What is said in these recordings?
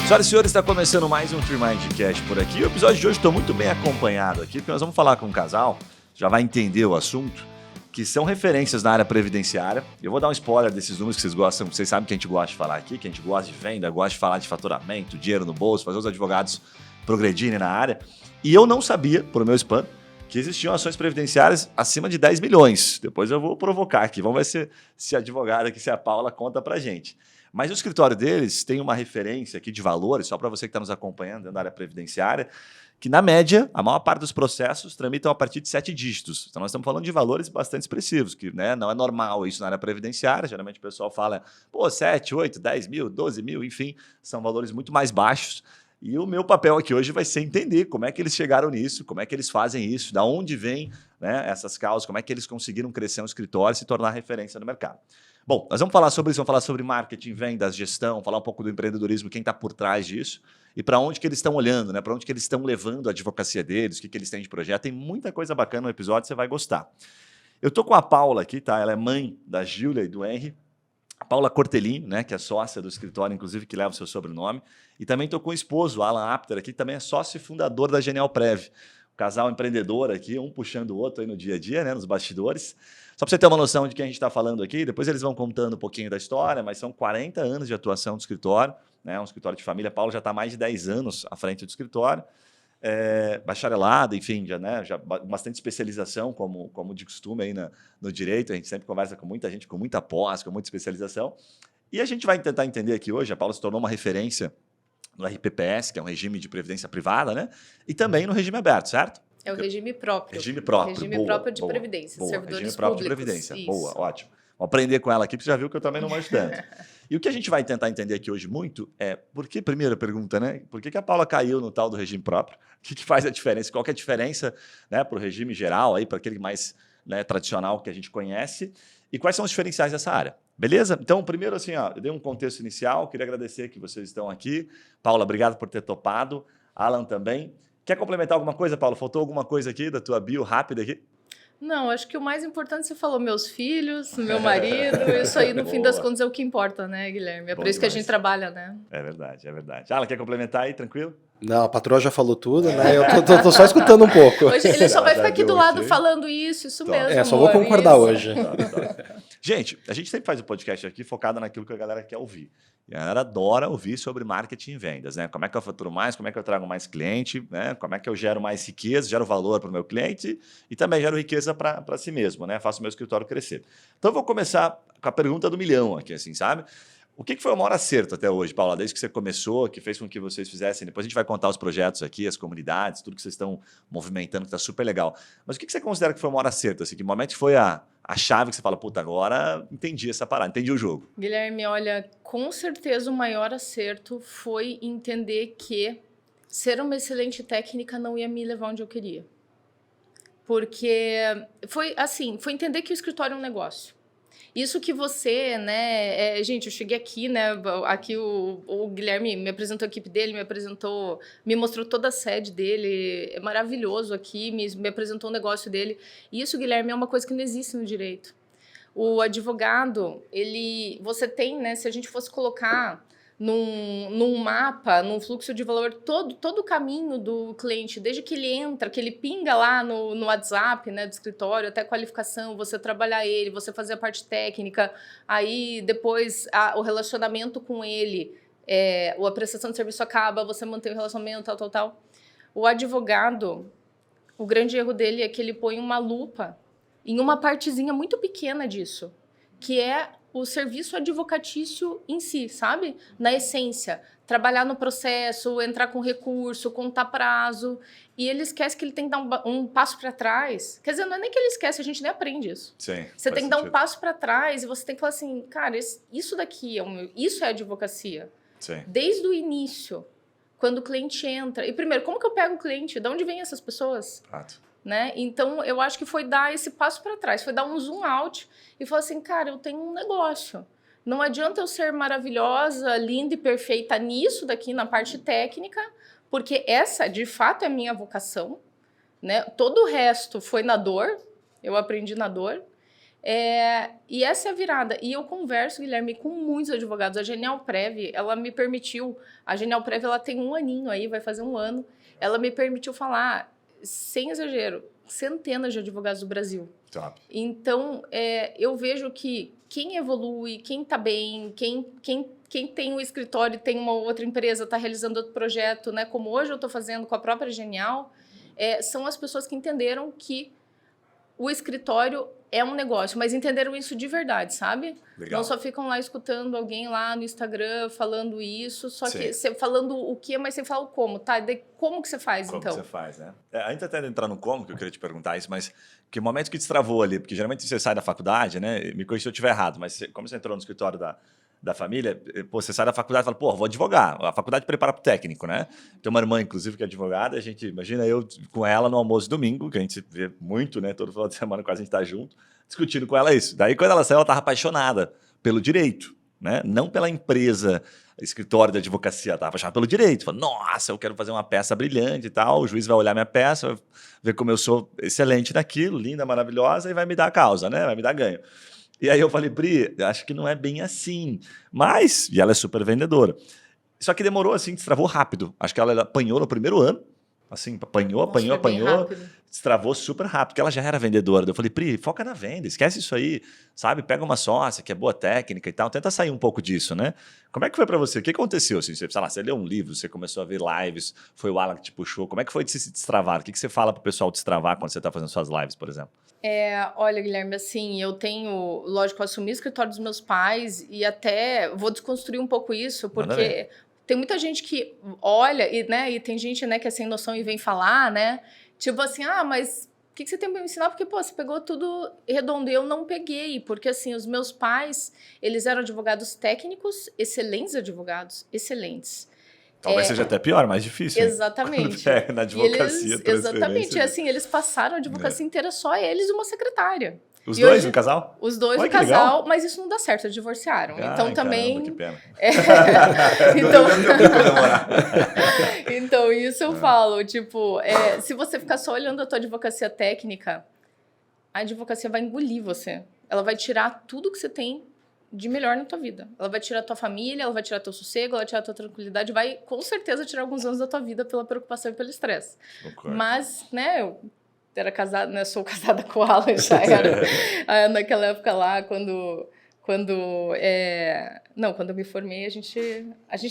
Senhoras e senhores, está começando mais um TreeMindCast por aqui. O episódio de hoje estou muito bem acompanhado aqui, porque nós vamos falar com um casal, já vai entender o assunto, que são referências na área previdenciária. Eu vou dar um spoiler desses números que vocês gostam, vocês sabem que a gente gosta de falar aqui, que a gente gosta de venda, gosta de falar de faturamento, dinheiro no bolso, fazer os advogados progredirem na área. E eu não sabia, por meu espanto, que existiam ações previdenciárias acima de 10 milhões. Depois eu vou provocar aqui, vamos ver se a advogada aqui, se a Paula conta pra gente. Mas o escritório deles tem uma referência aqui de valores, só para você que está nos acompanhando dentro da área previdenciária, que na média, a maior parte dos processos tramitam a partir de 7 dígitos. Então nós estamos falando de valores bastante expressivos, que não é normal isso na área previdenciária. Geralmente o pessoal fala, 7, 8, 10 mil, 12 mil, enfim, são valores muito mais baixos. E o meu papel aqui hoje vai ser entender como é que eles chegaram nisso, como é que eles fazem isso, da onde vêm essas causas, como é que eles conseguiram crescer no escritório e se tornar referência no mercado. Bom, nós vamos falar sobre isso, vamos falar sobre marketing, vendas, gestão, falar um pouco do empreendedorismo, quem está por trás disso e para onde que eles estão olhando, para onde que eles estão levando a advocacia deles, o que eles têm de projeto. Tem muita coisa bacana no episódio, você vai gostar. Eu estou com a Paula aqui, tá? Ela é mãe da Júlia e do Henry. A Paula Cortelin, que é sócia do escritório, inclusive, que leva o seu sobrenome. E também estou com o esposo, Alan Apter, aqui, que também é sócio e fundador da Genial Prev. Um casal empreendedor aqui, um puxando o outro aí no dia a dia, nos bastidores. Só para você ter uma noção de quem a gente está falando aqui, depois eles vão contando um pouquinho da história, mas são 40 anos de atuação do escritório, um escritório de família. A Paula já está há mais de 10 anos à frente do escritório. Bacharelado, enfim, já bastante especialização, como de costume aí no direito. A gente sempre conversa com muita gente, com muita pós, com muita especialização. E a gente vai tentar entender aqui hoje, a Paula se tornou uma referência no RPPS, que é um regime de previdência privada, e também no regime aberto, certo? É o regime próprio. Regime próprio. Regime próprio de previdência. Boa. Servidores Regime próprio públicos. De previdência. Isso. Boa, ótimo. Vou aprender com ela aqui, porque você já viu que eu também não manjo tanto. E o que a gente vai tentar entender aqui hoje muito é, primeira pergunta, por que a Paula caiu no tal do regime próprio? O que faz a diferença? Qual que é a diferença para o regime geral, para aquele mais tradicional que a gente conhece? E quais são os diferenciais dessa área? Beleza? Então, primeiro, eu dei um contexto inicial, queria agradecer que vocês estão aqui. Paula, obrigado por ter topado. Alan também. Quer complementar alguma coisa, Paula? Faltou alguma coisa aqui da tua bio rápida aqui? Não, acho que o mais importante você falou, meus filhos, meu marido, isso aí no fim das contas é o que importa, Guilherme? É por isso que a gente trabalha, É verdade. Alan, quer complementar aí, tranquilo? Não, a patroa já falou tudo, Eu tô só escutando um pouco. Hoje ele só vai ficar aqui do lado falando isso mesmo. Só vou concordar hoje. Gente, a gente sempre faz o podcast aqui focado naquilo que a galera quer ouvir. E a galera adora ouvir sobre marketing e vendas, Como é que eu faturo mais, como é que eu trago mais cliente, como é que eu gero mais riqueza, gero valor para o meu cliente e também gero riqueza para si mesmo, Faço o meu escritório crescer. Então, eu vou começar com a pergunta do milhão aqui, sabe? O que foi o maior acerto até hoje, Paula, desde que você começou, que fez com que vocês fizessem? Depois a gente vai contar os projetos aqui, as comunidades, tudo que vocês estão movimentando, que está super legal. Mas o que você considera que foi o maior acerto? Que momento foi a chave que você fala, agora entendi essa parada, entendi o jogo? Guilherme, olha, com certeza o maior acerto foi entender que ser uma excelente técnica não ia me levar onde eu queria. Porque foi entender que o escritório é um negócio. Isso que você, gente, eu cheguei aqui, aqui o Guilherme me apresentou a equipe dele, me mostrou toda a sede dele, é maravilhoso aqui, me apresentou o negócio dele. E isso, Guilherme, é uma coisa que não existe no direito. O advogado, você tem, se a gente fosse colocar num mapa, num fluxo de valor, todo o caminho do cliente, desde que ele entra, que ele pinga lá no WhatsApp, do escritório, até a qualificação, você trabalhar ele, você fazer a parte técnica, aí depois o relacionamento com ele, a prestação de serviço acaba, você mantém o relacionamento, tal. O advogado, o grande erro dele é que ele põe uma lupa em uma partezinha muito pequena disso, que é o serviço advocatício em si, sabe? Na essência, trabalhar no processo, entrar com recurso, contar prazo, e ele esquece que ele tem que dar um passo para trás. Quer dizer, não é nem que ele esquece, a gente nem aprende isso. Sim, você tem que dar um passo para trás e você tem que falar assim, cara, isso daqui isso é advocacia. Sim. Desde o início, quando o cliente entra. E primeiro, como que eu pego o cliente? De onde vêm essas pessoas? Fato. Então, eu acho que foi dar esse passo para trás, foi dar um zoom out e falar assim, cara, eu tenho um negócio. Não adianta eu ser maravilhosa, linda e perfeita nisso daqui, na parte técnica, porque essa, de fato, é a minha vocação. Todo o resto foi na dor, eu aprendi na dor. E essa é a virada. E eu converso, Guilherme, com muitos advogados. A Genial Prev, ela me permitiu... A Genial Prev, ela tem 1 aninho aí, vai fazer 1 ano. Ela me permitiu falar, sem exagero, centenas de advogados do Brasil. Top. Então, eu vejo que quem evolui, quem está bem, quem tem um escritório e tem uma outra empresa, está realizando outro projeto, né, como hoje eu estou fazendo com a própria Genial, são as pessoas que entenderam que o escritório é um negócio, mas entenderam isso de verdade, sabe? Legal. Não só ficam lá escutando alguém lá no Instagram falando isso, só Sim. que falando o quê, mas sem falar o como, tá? Como que você faz, Como então? que você faz, né? Antes até de entrar no como, que eu queria te perguntar isso, mas que momento que destravou ali? Porque geralmente você sai da faculdade, né? Me corrija se eu estiver errado, mas como você entrou no escritório da família, pô, você sai da faculdade e fala, pô, vou advogar. A faculdade prepara para o técnico, né? Tem uma irmã, inclusive, que é advogada, a gente, imagina eu com ela no almoço de domingo, que a gente vê muito, né? Todo final de semana quase a gente tá junto, discutindo com ela isso. Daí, quando ela saiu, ela estava apaixonada pelo direito, né? Não pela empresa, escritório de advocacia, ela estava apaixonada pelo direito. Falou, nossa, eu quero fazer uma peça brilhante e tal, o juiz vai olhar minha peça, vai ver como eu sou excelente naquilo, linda, maravilhosa, e vai me dar a causa, né? Vai me dar ganho. E aí eu falei, Pri, acho que não é bem assim. Mas, e ela é super vendedora. Só que demorou assim, destravou rápido. Acho que ela apanhou no primeiro ano. Assim, apanhou, Nossa, foi bem rápido. destravou super rápido, porque ela já era vendedora. Eu falei, Pri, foca na venda, esquece isso aí, sabe? Pega uma sócia que é boa técnica e tal, tenta sair um pouco disso, né? Como é que foi pra você? O que aconteceu? Assim, sei lá, você leu um livro, você começou a ver lives, foi o Alan que te puxou. Como é que foi de se destravar? O que você fala pro pessoal destravar quando você tá fazendo suas lives, por exemplo? Olha, Guilherme, assim, eu tenho, lógico, assumi o escritório dos meus pais e até vou desconstruir um pouco isso, porque tem muita gente que olha e tem gente, né, que é sem noção e vem falar, né, tipo assim, mas o que você tem para me ensinar? Porque, pô, você pegou tudo redondo e eu não peguei, porque, assim, os meus pais, eles eram advogados técnicos, excelentes advogados, excelentes. Talvez seja até pior, mais difícil. Exatamente. Na advocacia, exatamente. Assim, eles passaram a advocacia inteira só eles e uma secretária. Os dois no casal? Os dois Olha, no que casal, legal. mas isso não dá certo, eles divorciaram. Então Caramba, também. que pena. Então, isso eu falo, tipo, se você ficar só olhando a tua advocacia técnica, a advocacia vai engolir você. Ela vai tirar tudo que você tem de melhor na tua vida. Ela vai tirar a tua família, ela vai tirar teu sossego, ela vai tirar a tua tranquilidade, vai com certeza tirar alguns anos da tua vida pela preocupação e pelo estresse. Mas, né, eu era casada, né, sou casada com o Alan, já era naquela época lá, quando eu me formei, a gente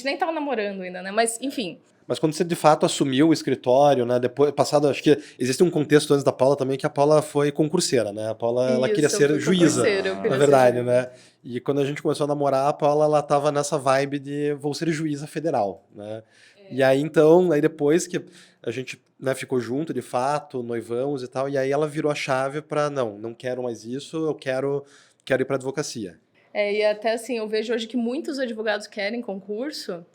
nem tava namorando ainda, né, mas enfim. Mas quando você de fato assumiu o escritório, né, depois, passado, acho que existe um contexto antes da Paula também, que a Paula foi concurseira, né, a Paula, ela queria ser juíza, na verdade, né, e quando a gente começou a namorar, a Paula, ela tava nessa vibe de vou ser juíza federal, né, e aí então, aí depois que a gente, né, ficou junto, de fato, noivamos e tal, e aí ela virou a chave para não quero mais isso, eu quero ir para advocacia. E até assim, eu vejo hoje que muitos advogados querem concurso,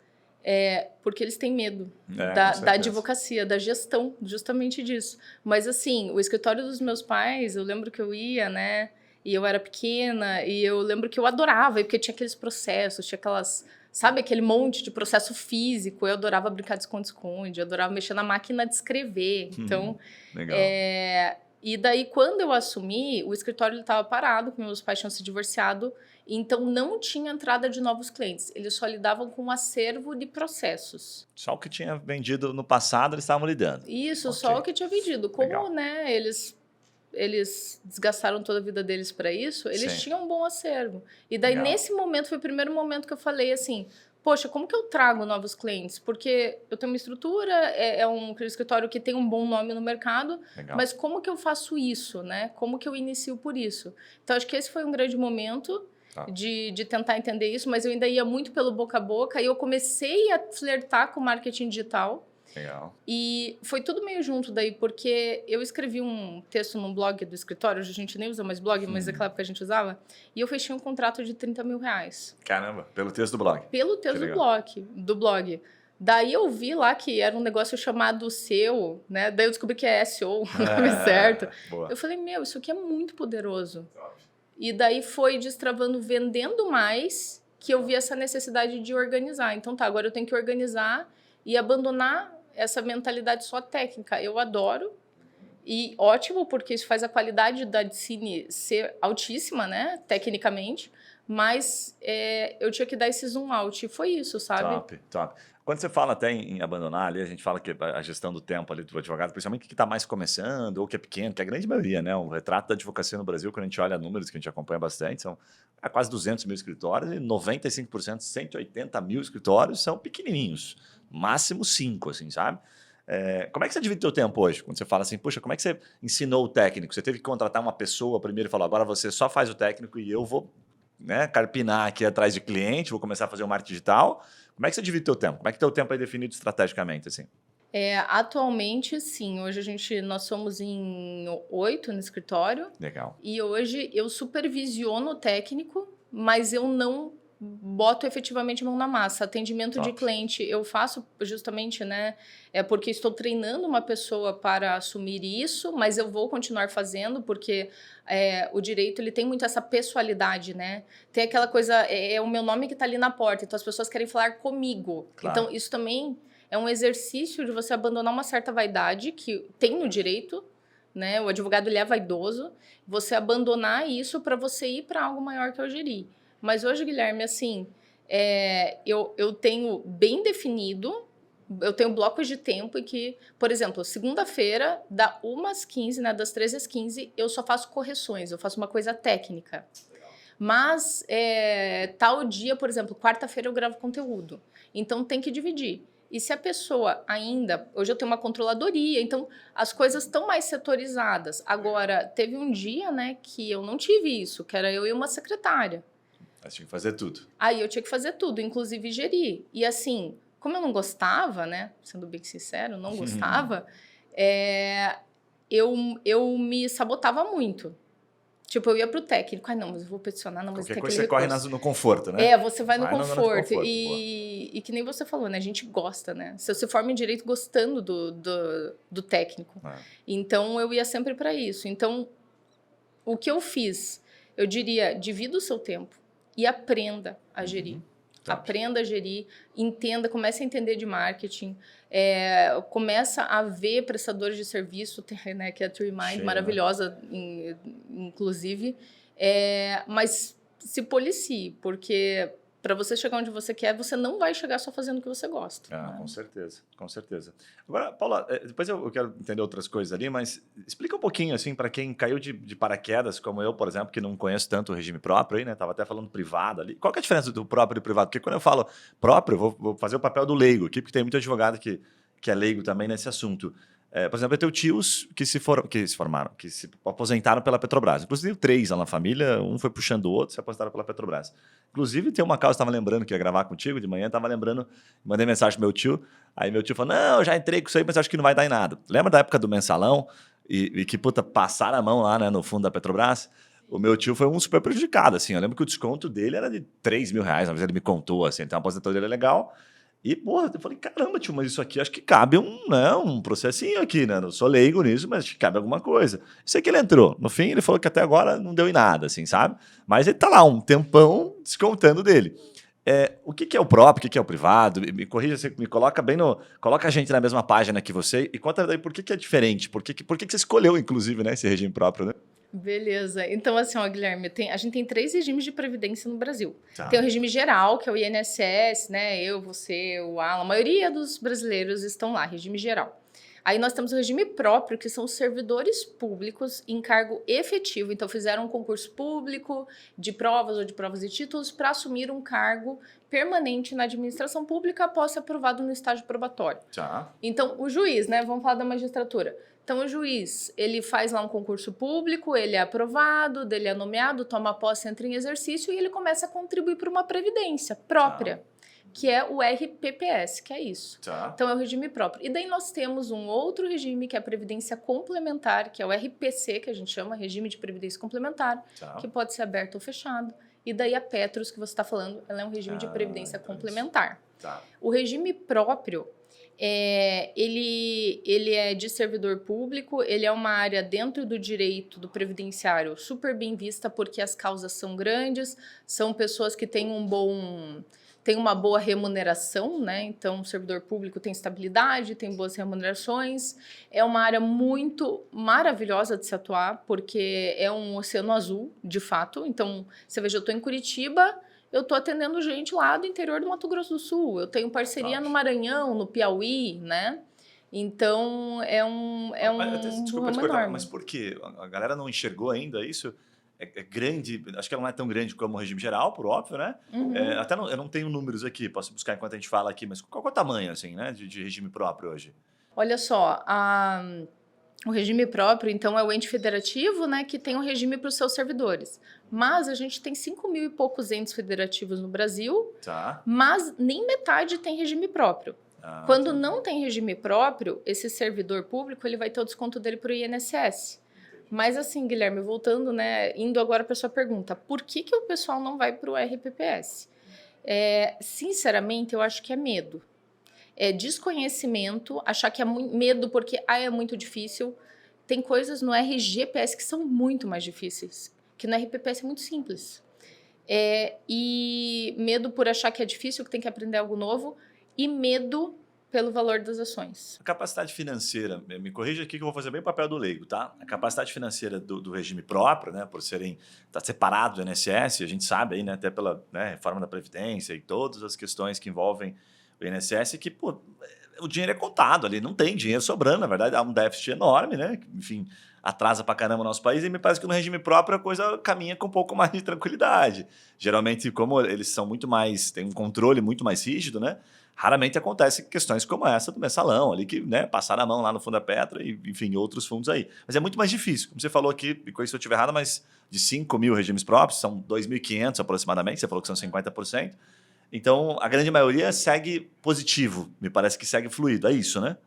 porque eles têm medo da advocacia, da gestão, justamente disso. Mas assim, o escritório dos meus pais, eu lembro que eu ia, né, e eu era pequena, e eu lembro que eu adorava, porque tinha aqueles processos, tinha aquelas... Sabe, aquele monte de processo físico. Eu adorava brincar de esconde-esconde, eu adorava mexer na máquina de escrever. Então, legal. E daí, quando eu assumi, o escritório estava parado, porque meus pais tinham se divorciado, então não tinha entrada de novos clientes. Eles só lidavam com um acervo de processos. Só o que tinha vendido no passado, eles estavam lidando. Isso, okay. Só o que tinha vendido. Como, legal. Né, eles desgastaram toda a vida deles para isso, eles tinham um bom acervo. E daí, legal. Nesse momento, foi o primeiro momento que eu falei assim, poxa, como que eu trago novos clientes? Porque eu tenho uma estrutura, é um escritório que tem um bom nome no mercado, legal. Mas como que eu faço isso, né? Como que eu inicio por isso? Então, acho que esse foi um grande momento de tentar entender isso, mas eu ainda ia muito pelo boca a boca e eu comecei a flertar com marketing digital. Legal. E foi tudo meio junto daí, porque eu escrevi um texto num blog do escritório, hoje a gente nem usa mais blog, mas naquela época a gente usava, e eu fechei um contrato de R$30 mil. Caramba, pelo texto do blog. Pelo texto do blog. Daí eu vi lá que era um negócio chamado SEO, né? Daí eu descobri que é SEO, o nome certo. Boa. Eu falei, isso aqui é muito poderoso. E daí foi destravando, vendendo mais, que eu vi essa necessidade de organizar. Então agora eu tenho que organizar e abandonar essa mentalidade só técnica. Eu adoro, E ótimo, porque isso faz a qualidade da Dicine ser altíssima, né, tecnicamente, mas eu tinha que dar esse zoom out, e foi isso, sabe? Top, top. Quando você fala até em abandonar ali, a gente fala que a gestão do tempo ali do advogado, principalmente que está mais começando ou que é pequeno, que é a grande maioria, né? O retrato da advocacia no Brasil, quando a gente olha números que a gente acompanha bastante, são quase 200 mil escritórios e 95%, 180 mil escritórios são pequenininhos, máximo 5, assim, sabe? Como é que você divide o seu tempo hoje? Quando você fala assim, puxa, como é que você ensinou o técnico? Você teve que contratar uma pessoa primeiro e falou, agora você só faz o técnico e eu vou, né, carpinar aqui atrás de cliente, vou começar a fazer o marketing digital. Como é que você divide o teu tempo? Como é que o teu tempo é definido estrategicamente, assim? Atualmente, sim. Hoje nós somos em 8 no escritório. Legal. E hoje eu supervisiono o técnico, mas eu não boto efetivamente mão na massa. Atendimento de cliente eu faço justamente, né? Porque estou treinando uma pessoa para assumir isso, mas eu vou continuar fazendo porque o direito ele tem muito essa pessoalidade, né? Tem aquela coisa, é o meu nome que está ali na porta, então as pessoas querem falar comigo. Claro. Então isso também é um exercício de você abandonar uma certa vaidade que tem no direito, né? O advogado ele é vaidoso, você abandonar isso para você ir para algo maior que é o gerir. Mas hoje, Guilherme, assim, eu tenho bem definido, eu tenho blocos de tempo em que, por exemplo, segunda-feira, da 1 às 15, né, das 13 às 15, eu só faço correções, eu faço uma coisa técnica. Mas tal dia, por exemplo, quarta-feira eu gravo conteúdo. Então tem que dividir. E se a pessoa ainda... Hoje eu tenho uma controladoria, então as coisas estão mais setorizadas. Agora, teve um dia, né, que eu não tive isso, que era eu e uma secretária. Mas tinha que fazer tudo. Aí eu tinha que fazer tudo, inclusive gerir. E assim, como eu não gostava, né, sendo bem sincero, não gostava, eu me sabotava muito. Tipo, eu ia pro técnico, não, mas eu vou peticionar, não, mas qualquer tem coisa aquele você corre no conforto, né? você vai no conforto. conforto. E que nem você falou, né? A gente gosta, né? Você forma em direito gostando do técnico. Então, eu ia sempre para isso. Então, o que eu fiz? Eu diria, divida o seu tempo e aprenda a gerir. Aprenda a gerir, entenda, comece a entender de marketing, começa a ver prestadores de serviço, né, que é a TreeMind, maravilhosa, inclusive, mas se policie, porque para você chegar onde você quer, você não vai chegar só fazendo o que você gosta. Né? Com certeza, com certeza. Agora, Paula, depois eu quero entender outras coisas ali, mas explica um pouquinho, assim, para quem caiu de paraquedas, como eu, por exemplo, que não conheço tanto o regime próprio aí, né? Tava até falando privado ali. Qual que é a diferença do próprio e do privado? Porque quando eu falo próprio, eu vou fazer o papel do leigo aqui, porque tem muito advogado que é leigo também nesse assunto. Por exemplo, eu tenho tios que se formaram, que se aposentaram pela Petrobras. Inclusive, 3 lá na família, um foi puxando o outro, se aposentaram pela Petrobras. Inclusive, tem uma causa, estava lembrando que ia gravar contigo de manhã, estava lembrando, mandei mensagem pro meu tio, aí meu tio falou, não, eu já entrei com isso aí, mas acho que não vai dar em nada. Lembra da época do mensalão e que, passaram a mão lá, né, no fundo da Petrobras? O meu tio foi um super prejudicado, assim. Eu lembro que o desconto dele era de R$3.000, uma vez ele me contou, assim, então a aposentadoria legal. E, porra, eu falei, caramba, tio, mas isso aqui acho que cabe um processinho aqui, né? Eu sou leigo nisso, mas acho que cabe alguma coisa. Isso aqui ele entrou. No fim, ele falou que até agora não deu em nada, assim, sabe? Mas ele tá lá, um tempão descontando dele. O que é o próprio, o que é o privado? Me corrija, você me coloca bem no... Coloca a gente na mesma página que você e conta daí por que é diferente, por que você escolheu, inclusive, né, esse regime próprio, né? Beleza. Então, assim, Guilherme, a gente tem 3 regimes de previdência no Brasil. Tem o regime geral, que é o INSS, né? Eu, você, o Alan, a maioria dos brasileiros estão lá, regime geral. Aí nós temos o regime próprio, que são os servidores públicos em cargo efetivo. Então, fizeram um concurso público de provas ou de provas e títulos para assumir um cargo permanente na administração pública após ser aprovado no estágio probatório. Então, o juiz, né? Vamos falar da magistratura. Então, o juiz, ele faz lá um concurso público, ele é aprovado, ele é nomeado, toma posse, entra em exercício e ele começa a contribuir para uma previdência própria, que é o RPPS, que é isso. Então, é o regime próprio. E daí nós temos um outro regime, que é a previdência complementar, que é o RPC, que a gente chama Regime de Previdência Complementar, que pode ser aberto ou fechado. E daí a Petros, que você está falando, ela é um regime de previdência complementar. O regime próprio... ele é de servidor público, ele é uma área dentro do direito do previdenciário super bem vista, porque as causas são grandes, são pessoas que têm um bom tem uma boa remuneração, né? Então, o servidor público tem estabilidade, tem boas remunerações. É uma área muito maravilhosa de se atuar, porque é um oceano azul, de fato. Então, você veja, eu estou em Curitiba, eu estou atendendo gente lá do interior do Mato Grosso do Sul. Eu tenho parceria no Maranhão, no Piauí, né? Então, Desculpa te ramo cortar, enorme. mas por quê? A galera não enxergou ainda isso? É grande, acho que ela não é tão grande como o regime geral, por óbvio, né? Eu não tenho números aqui, posso buscar enquanto a gente fala aqui, mas qual é o tamanho, assim, né, de regime próprio hoje? Olha só, o regime próprio, então, é o ente federativo, né, que tem um regime para os seus servidores. Mas a gente tem 5.000 e poucos entes federativos no Brasil, mas nem metade tem regime próprio. Quando não tem regime próprio, esse servidor público ele vai ter o desconto dele para o INSS. Mas assim, Guilherme, voltando, né, indo agora para sua pergunta, por que o pessoal não vai para o RPPS? Sinceramente, eu acho que é medo. É desconhecimento, achar que é medo porque é muito difícil. Tem coisas no RGPS que são muito mais difíceis, que no RPPS é muito simples. E medo por achar que é difícil, que tem que aprender algo novo, e medo pelo valor das ações. A capacidade financeira, me corrija aqui que eu vou fazer bem o papel do leigo, tá? A capacidade financeira do regime próprio, né, por tá separado do INSS, a gente sabe aí, né, até pela reforma da Previdência e todas as questões que envolvem o INSS, que, pô, o dinheiro é contado ali, não tem dinheiro sobrando, na verdade, há um déficit enorme, né? Enfim, atrasa pra caramba o nosso país, e me parece que no regime próprio a coisa caminha com um pouco mais de tranquilidade. Geralmente, como eles são muito mais, tem um controle muito mais rígido, né? Raramente acontecem questões como essa do mensalão, ali que, né, passaram a mão lá no Fundo da Petra e, enfim, outros fundos aí. Mas é muito mais difícil. Como você falou aqui, e com isso eu estiver errado, mas de 5.000 regimes próprios, são 2.500 aproximadamente, você falou que são 50%. Então, a grande maioria segue positivo, me parece que segue fluido, é isso, né?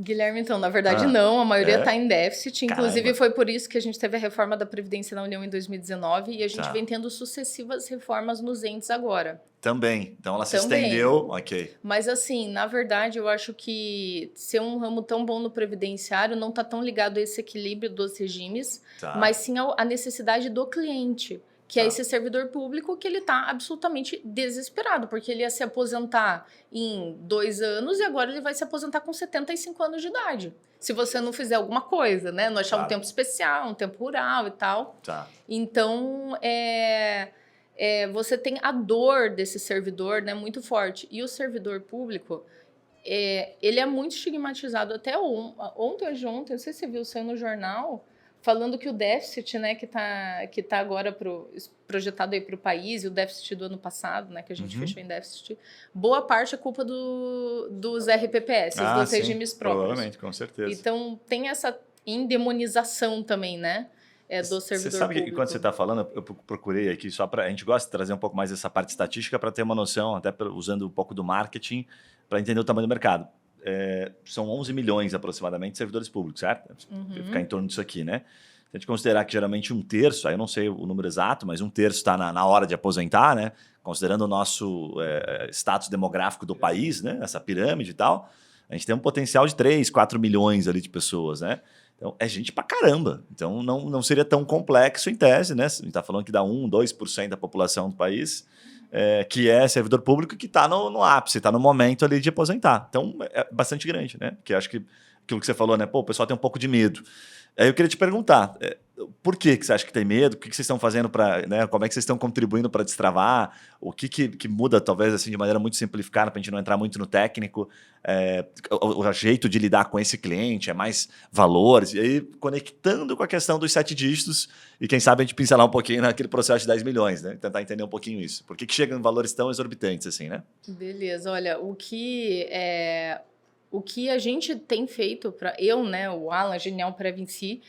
Guilherme, então, na verdade não, a maioria está em déficit, inclusive Caramba. foi por isso que a gente teve a reforma da Previdência na União em 2019 e a gente vem tendo sucessivas reformas nos entes agora. Também, então ela se estendeu, ok. Mas assim, na verdade eu acho que ser um ramo tão bom no previdenciário não está tão ligado a esse equilíbrio dos regimes, mas sim à necessidade do cliente. Que é esse servidor público que ele está absolutamente desesperado, porque ele ia se aposentar em 2 anos e agora ele vai se aposentar com 75 anos de idade. Se você não fizer alguma coisa, né? Não achar um tempo especial, um tempo rural e tal. Então, você tem a dor desse servidor, né, muito forte. E o servidor público, ele é muito estigmatizado. Até ontem, não sei se você viu, saiu no jornal... falando que o déficit, né, que tá agora projetado aí para o país, e o déficit do ano passado, né, que a gente fechou em déficit, boa parte é culpa dos RPPS, dos regimes próprios. Provavelmente, com certeza. Então, tem essa endemonização também, né, do servidor Você sabe público. que quando você está falando, eu procurei aqui só para... A gente gosta de trazer um pouco mais dessa parte estatística para ter uma noção, até usando um pouco do marketing, para entender o tamanho do mercado. São 11 milhões aproximadamente de servidores públicos, certo? Ficar em torno disso aqui, né? Se a gente considerar que geralmente 1/3, aí eu não sei o número exato, mas 1/3 está na hora de aposentar, né? Considerando o nosso status demográfico do país, né? Essa pirâmide e tal, a gente tem um potencial de 3, 4 milhões ali de pessoas, né? Então, é gente pra caramba. Então, não seria tão complexo em tese, né? A gente está falando que dá 1, 2% da população do país, que é servidor público que está no ápice, está no momento ali de aposentar. Então, é bastante grande, né? Porque acho que aquilo que você falou, né? Pô, o pessoal tem um pouco de medo. Aí eu queria te perguntar, por que você acha que tem medo? O que vocês estão fazendo para, né? Como é que vocês estão contribuindo para destravar? O que muda, talvez, assim, de maneira muito simplificada, para a gente não entrar muito no técnico? O jeito de lidar com esse cliente, é mais valores? E aí, conectando com a questão dos 7 dígitos, e quem sabe a gente pincelar um pouquinho naquele processo de 10 milhões, né? Tentar entender um pouquinho isso. Por que chegam em valores tão exorbitantes assim, né? Beleza, olha, o que a gente tem feito para eu, né, o Alan, Genial Previnci,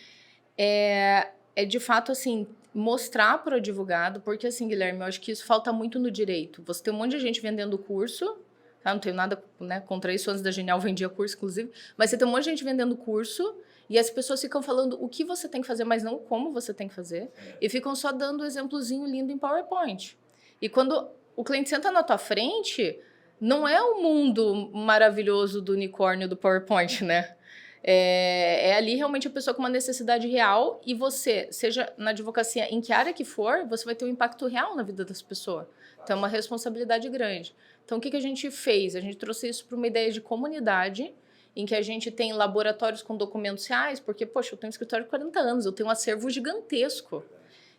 é de fato assim mostrar para o advogado, porque assim, Guilherme, eu acho que isso falta muito no direito. Você tem um monte de gente vendendo curso, tá? Não tenho nada, né, contra isso, antes da Genial vendia curso, inclusive, mas você tem um monte de gente vendendo curso e as pessoas ficam falando o que você tem que fazer, mas não como você tem que fazer, e ficam só dando um exemplozinho lindo em PowerPoint. E quando o cliente senta na tua frente, não é o mundo maravilhoso do unicórnio do PowerPoint, né? É ali realmente a pessoa com uma necessidade real e você, seja na advocacia em que área que for, você vai ter um impacto real na vida das pessoas. Então, é uma responsabilidade grande. Então, o que a gente fez? A gente trouxe isso para uma ideia de comunidade, em que a gente tem laboratórios com documentos reais, porque, poxa, eu tenho um escritório de 40 anos, eu tenho um acervo gigantesco.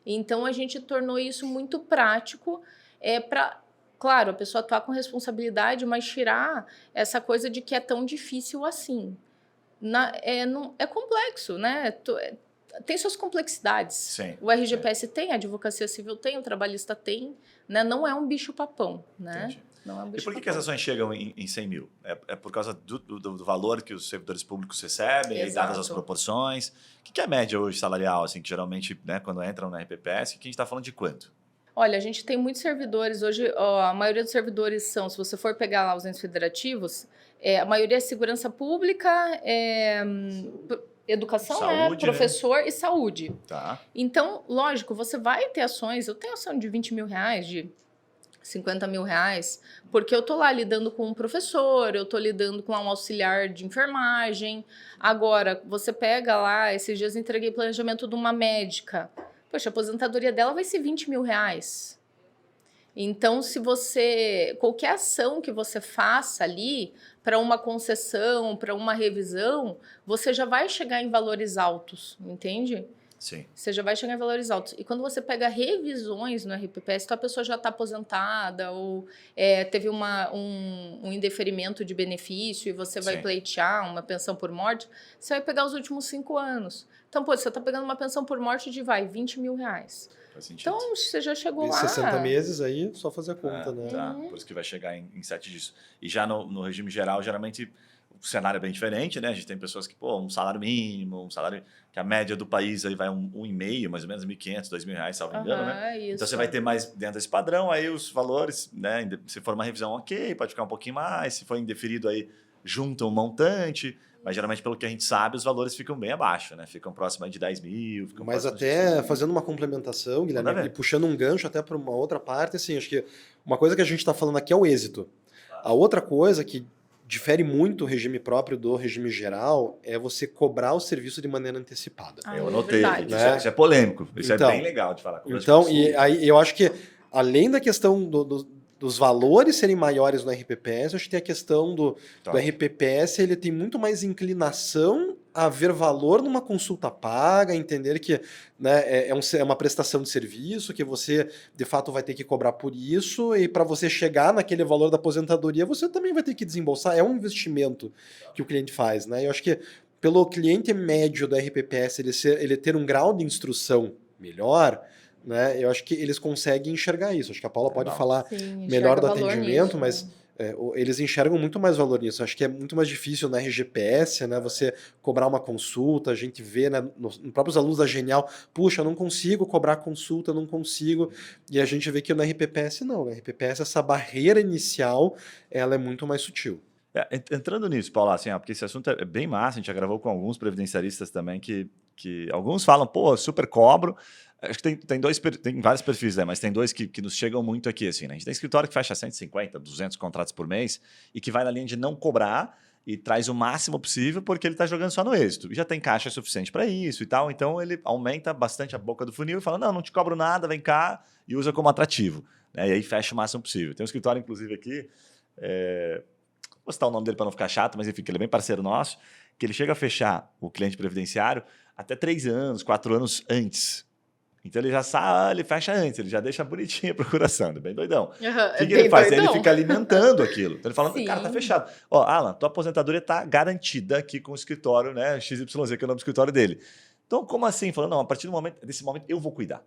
Então, a gente tornou isso muito prático para... Claro, a pessoa atuar com responsabilidade, mas tirar essa coisa de que é tão difícil assim. É complexo, né? Tem suas complexidades. Sim, o RGPS tem, a advocacia civil tem, o trabalhista tem, né? Não é um bicho-papão, né? Entendi. Não é um E bicho por que as ações chegam em 100 mil? É por causa do valor que os servidores públicos recebem, e dadas as proporções? O que é a média hoje salarial, assim, que geralmente, né, quando entram na RPPS, que a gente está falando de quanto? Olha, a gente tem muitos servidores. Hoje, a maioria dos servidores são, se você for pegar lá os entes federativos, a maioria é segurança pública, educação, saúde, professor, né? E saúde. Tá. Então, lógico, você vai ter ações. Eu tenho ação de 20 mil reais, de 50 mil reais, porque eu tô lá lidando com um professor, eu tô lidando com um auxiliar de enfermagem. Agora, você pega lá, esses dias entreguei planejamento de uma médica. Poxa, a aposentadoria dela vai ser 20 mil reais. Então, se você... Qualquer ação que você faça ali, para uma concessão, para uma revisão, você já vai chegar em valores altos, entende? Sim. Você já vai chegar em valores altos. E quando você pega revisões no RPPS, então a pessoa já está aposentada ou teve um indeferimento de benefício e você vai pleitear uma pensão por morte, você vai pegar os últimos 5 anos. Então, pô, você está pegando uma pensão por morte de, 20 mil reais. Então, você já chegou lá... 60 meses aí, só fazer a conta, né? Tá, por isso que vai chegar em 7 disso. E já no regime geral, geralmente... O cenário é bem diferente, né? A gente tem pessoas que, um salário mínimo, um salário que a média do país aí vai 1,5, mais ou menos R$1.500, R$2.000, salvo engano, né? Isso. Então você vai ter mais dentro desse padrão, aí os valores, né? Se for uma revisão, ok, pode ficar um pouquinho mais, se for indeferido aí, junta um montante, mas geralmente, pelo que a gente sabe, os valores ficam bem abaixo, né? Ficam próximo de 10 mil. Mas até fazendo uma complementação, Guilherme, e puxando um gancho até para uma outra parte, assim, acho que uma coisa que a gente está falando aqui é o êxito. A outra coisa que difere muito o regime próprio do regime geral é você cobrar o serviço de maneira antecipada. Eu anotei, né? Isso é polêmico, isso então, é bem legal de falar. Então, e aí eu acho que além da questão dos valores serem maiores no RPPS, acho que tem a questão do RPPS, ele tem muito mais inclinação a ver valor numa consulta paga, entender que, né, é uma prestação de serviço, que você, de fato, vai ter que cobrar por isso, e para você chegar naquele valor da aposentadoria, você também vai ter que desembolsar. É um investimento que o cliente faz, né? Eu acho que pelo cliente médio do RPPS ele ter um grau de instrução melhor, né, eu acho que eles conseguem enxergar isso. Acho que a Paula pode falar melhor do atendimento, mas eles enxergam muito mais valor nisso. Acho que é muito mais difícil na RGPS, né, você cobrar uma consulta. A gente vê, né, nos próprios alunos da Genial, puxa, eu não consigo cobrar consulta, eu não consigo. E a gente vê que no RPPS não. No RPPS essa barreira inicial ela é muito mais sutil. Entrando nisso, Paula, assim, porque esse assunto é bem massa, a gente já gravou com alguns previdenciaristas também que alguns falam, super cobro. Acho que tem vários perfis, né? Mas tem dois que nos chegam muito aqui, assim, né? A gente tem escritório que fecha 150, 200 contratos por mês e que vai na linha de não cobrar e traz o máximo possível porque ele está jogando só no êxito. E já tem caixa suficiente para isso e tal, então ele aumenta bastante a boca do funil e fala, não te cobro nada, vem cá, e usa como atrativo, né? E aí fecha o máximo possível. Tem um escritório, inclusive, aqui, vou citar o nome dele para não ficar chato, mas enfim, que ele é bem parceiro nosso, que ele chega a fechar o cliente previdenciário até 3 anos, 4 anos antes. Então ele já sabe, ele fecha antes, ele já deixa bonitinha a procuração, é bem doidão. O que ele faz? Ele fica alimentando aquilo. Então ele fala, cara, tá fechado. Ó, Alan, tua aposentadoria tá garantida aqui com o escritório, né? XYZ, que é o nome do escritório dele. Então, como assim? Falando, não, a partir desse momento eu vou cuidar.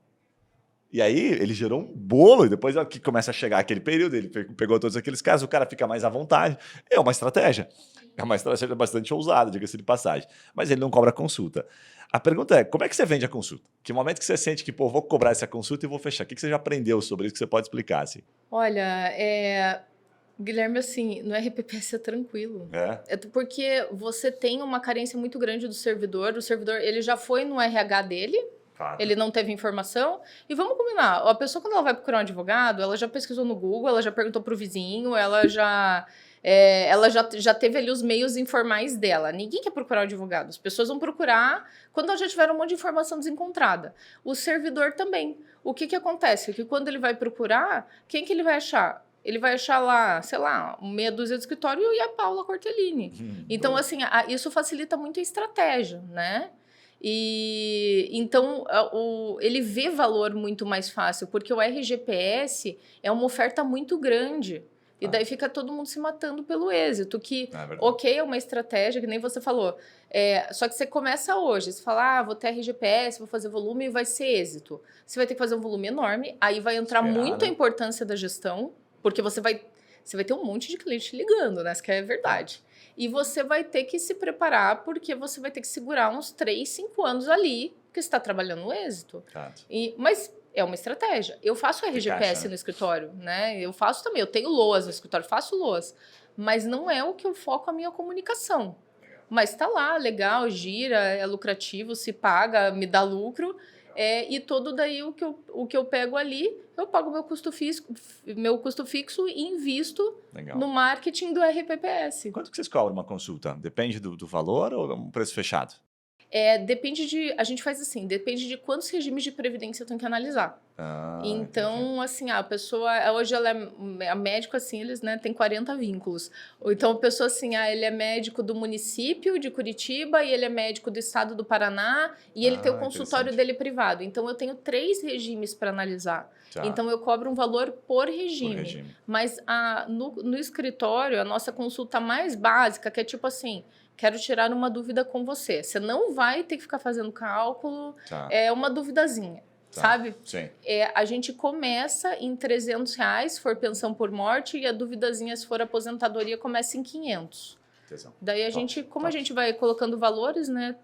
E aí ele gerou um bolo, e depois que começa a chegar aquele período, ele pegou todos aqueles casos, o cara fica mais à vontade. É uma estratégia. É uma estratégia bastante ousada, diga-se de passagem. Mas ele não cobra consulta. A pergunta é, como é que você vende a consulta? Que momento que você sente que, vou cobrar essa consulta e vou fechar? O que você já aprendeu sobre isso que você pode explicar? Assim? Olha, Guilherme, assim, no RPPS é tranquilo. É porque você tem uma carência muito grande do servidor. O servidor, ele já foi no RH dele, ele não teve informação. E vamos combinar, a pessoa quando ela vai procurar um advogado, ela já pesquisou no Google, ela já perguntou para o vizinho, ela já Ela já teve ali os meios informais dela. Ninguém quer procurar o advogado. As pessoas vão procurar quando ela já tiver um monte de informação desencontrada. O servidor também. O que acontece? Que quando ele vai procurar, quem que ele vai achar? Ele vai achar lá, sei lá, meia dúzia de escritório e a Paula Cortellini. Então, assim, isso facilita muito a estratégia, né? E então ele vê valor muito mais fácil, porque o RGPS é uma oferta muito grande. E daí fica todo mundo se matando pelo êxito, que, ok, é uma estratégia, que nem você falou. Só que você começa hoje, você fala, vou ter RGPS, vou fazer volume e vai ser êxito. Você vai ter que fazer um volume enorme, aí vai entrar muito a importância da gestão, porque você vai ter um monte de cliente ligando, né? Isso que é verdade. E você vai ter que se preparar, porque você vai ter que segurar uns 3, 5 anos ali, que você está trabalhando no êxito. Mas é uma estratégia. Eu faço RGPS no escritório, né? Eu faço também, eu tenho LOAS no escritório, faço LOAS. Mas não é o que eu foco a minha comunicação. Mas está lá, legal, gira, é lucrativo, se paga, me dá lucro. E todo daí o que eu pego ali, eu pago meu custo fixo e invisto no marketing do RPPS. Quanto que vocês cobram uma consulta? Depende do valor ou é um preço fechado? A gente faz assim, depende de quantos regimes de previdência eu tenho que analisar. Então, entendi. Assim, a pessoa, hoje ela é médico, assim, eles, né, têm 40 vínculos. Ou então a pessoa, assim, ele é médico do município de Curitiba e ele é médico do estado do Paraná e ele tem o consultório dele privado. Então, eu tenho 3 regimes para analisar. Então, eu cobro um valor por regime. Mas no escritório, a nossa consulta mais básica, que é tipo assim, quero tirar uma dúvida com você. Você não vai ter que ficar fazendo cálculo, é uma duvidazinha. Sabe? Sim. A gente começa em R$300, se for pensão por morte, e a duvidazinha, se for aposentadoria, começa em 500. Daí a gente, a gente vai colocando valores, né?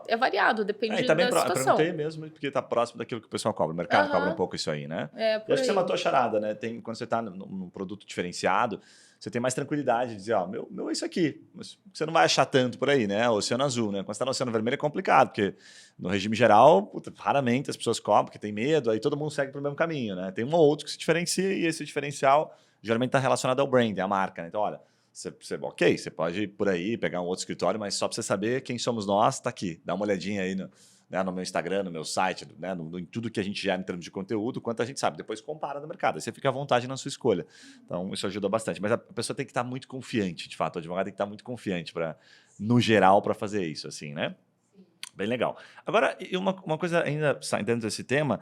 É variado, depende da situação. Eu perguntei mesmo, porque está próximo daquilo que o pessoal cobra. O mercado cobra um pouco isso aí, né? Eu acho que você matou a charada, né? Quando você está num produto diferenciado, você tem mais tranquilidade de dizer, meu é isso aqui. Mas você não vai achar tanto por aí, né? O Oceano Azul, né? Quando você está no Oceano Vermelho é complicado, porque no regime geral, raramente as pessoas cobram, porque tem medo, aí todo mundo segue pro mesmo caminho, né? Tem um ou outro que se diferencia e esse diferencial geralmente está relacionado ao brand, à marca, né? Então, olha, você pode ir por aí, pegar um outro escritório, mas só para você saber quem somos nós, está aqui. Dá uma olhadinha aí no meu Instagram, no meu site, né, em tudo que a gente gera em termos de conteúdo, quanto a gente sabe. Depois compara no mercado. Aí você fica à vontade na sua escolha. Então, isso ajuda bastante. Mas a pessoa tem que estar muito confiante, de fato. O advogado tem que estar muito confiante, no geral, para fazer isso, assim, né? Bem legal. Agora, uma coisa ainda dentro desse tema,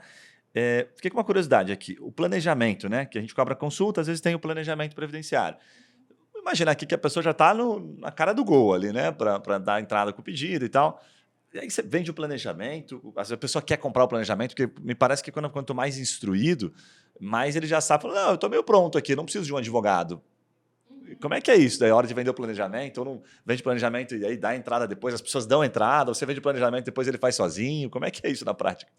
fiquei com uma curiosidade aqui. O planejamento, né? Que a gente cobra consulta, às vezes tem o planejamento previdenciário. Imagina aqui que a pessoa já está na cara do gol ali, né? Para dar entrada com o pedido e tal. E aí você vende o planejamento, a pessoa quer comprar o planejamento, porque me parece que quanto mais instruído, mais ele já sabe, não, eu estou meio pronto aqui, não preciso de um advogado. Como é que é isso? Daí a hora de vender o planejamento, ou não vende planejamento e aí dá entrada depois, as pessoas dão entrada, você vende o planejamento e depois ele faz sozinho. Como é que é isso na prática?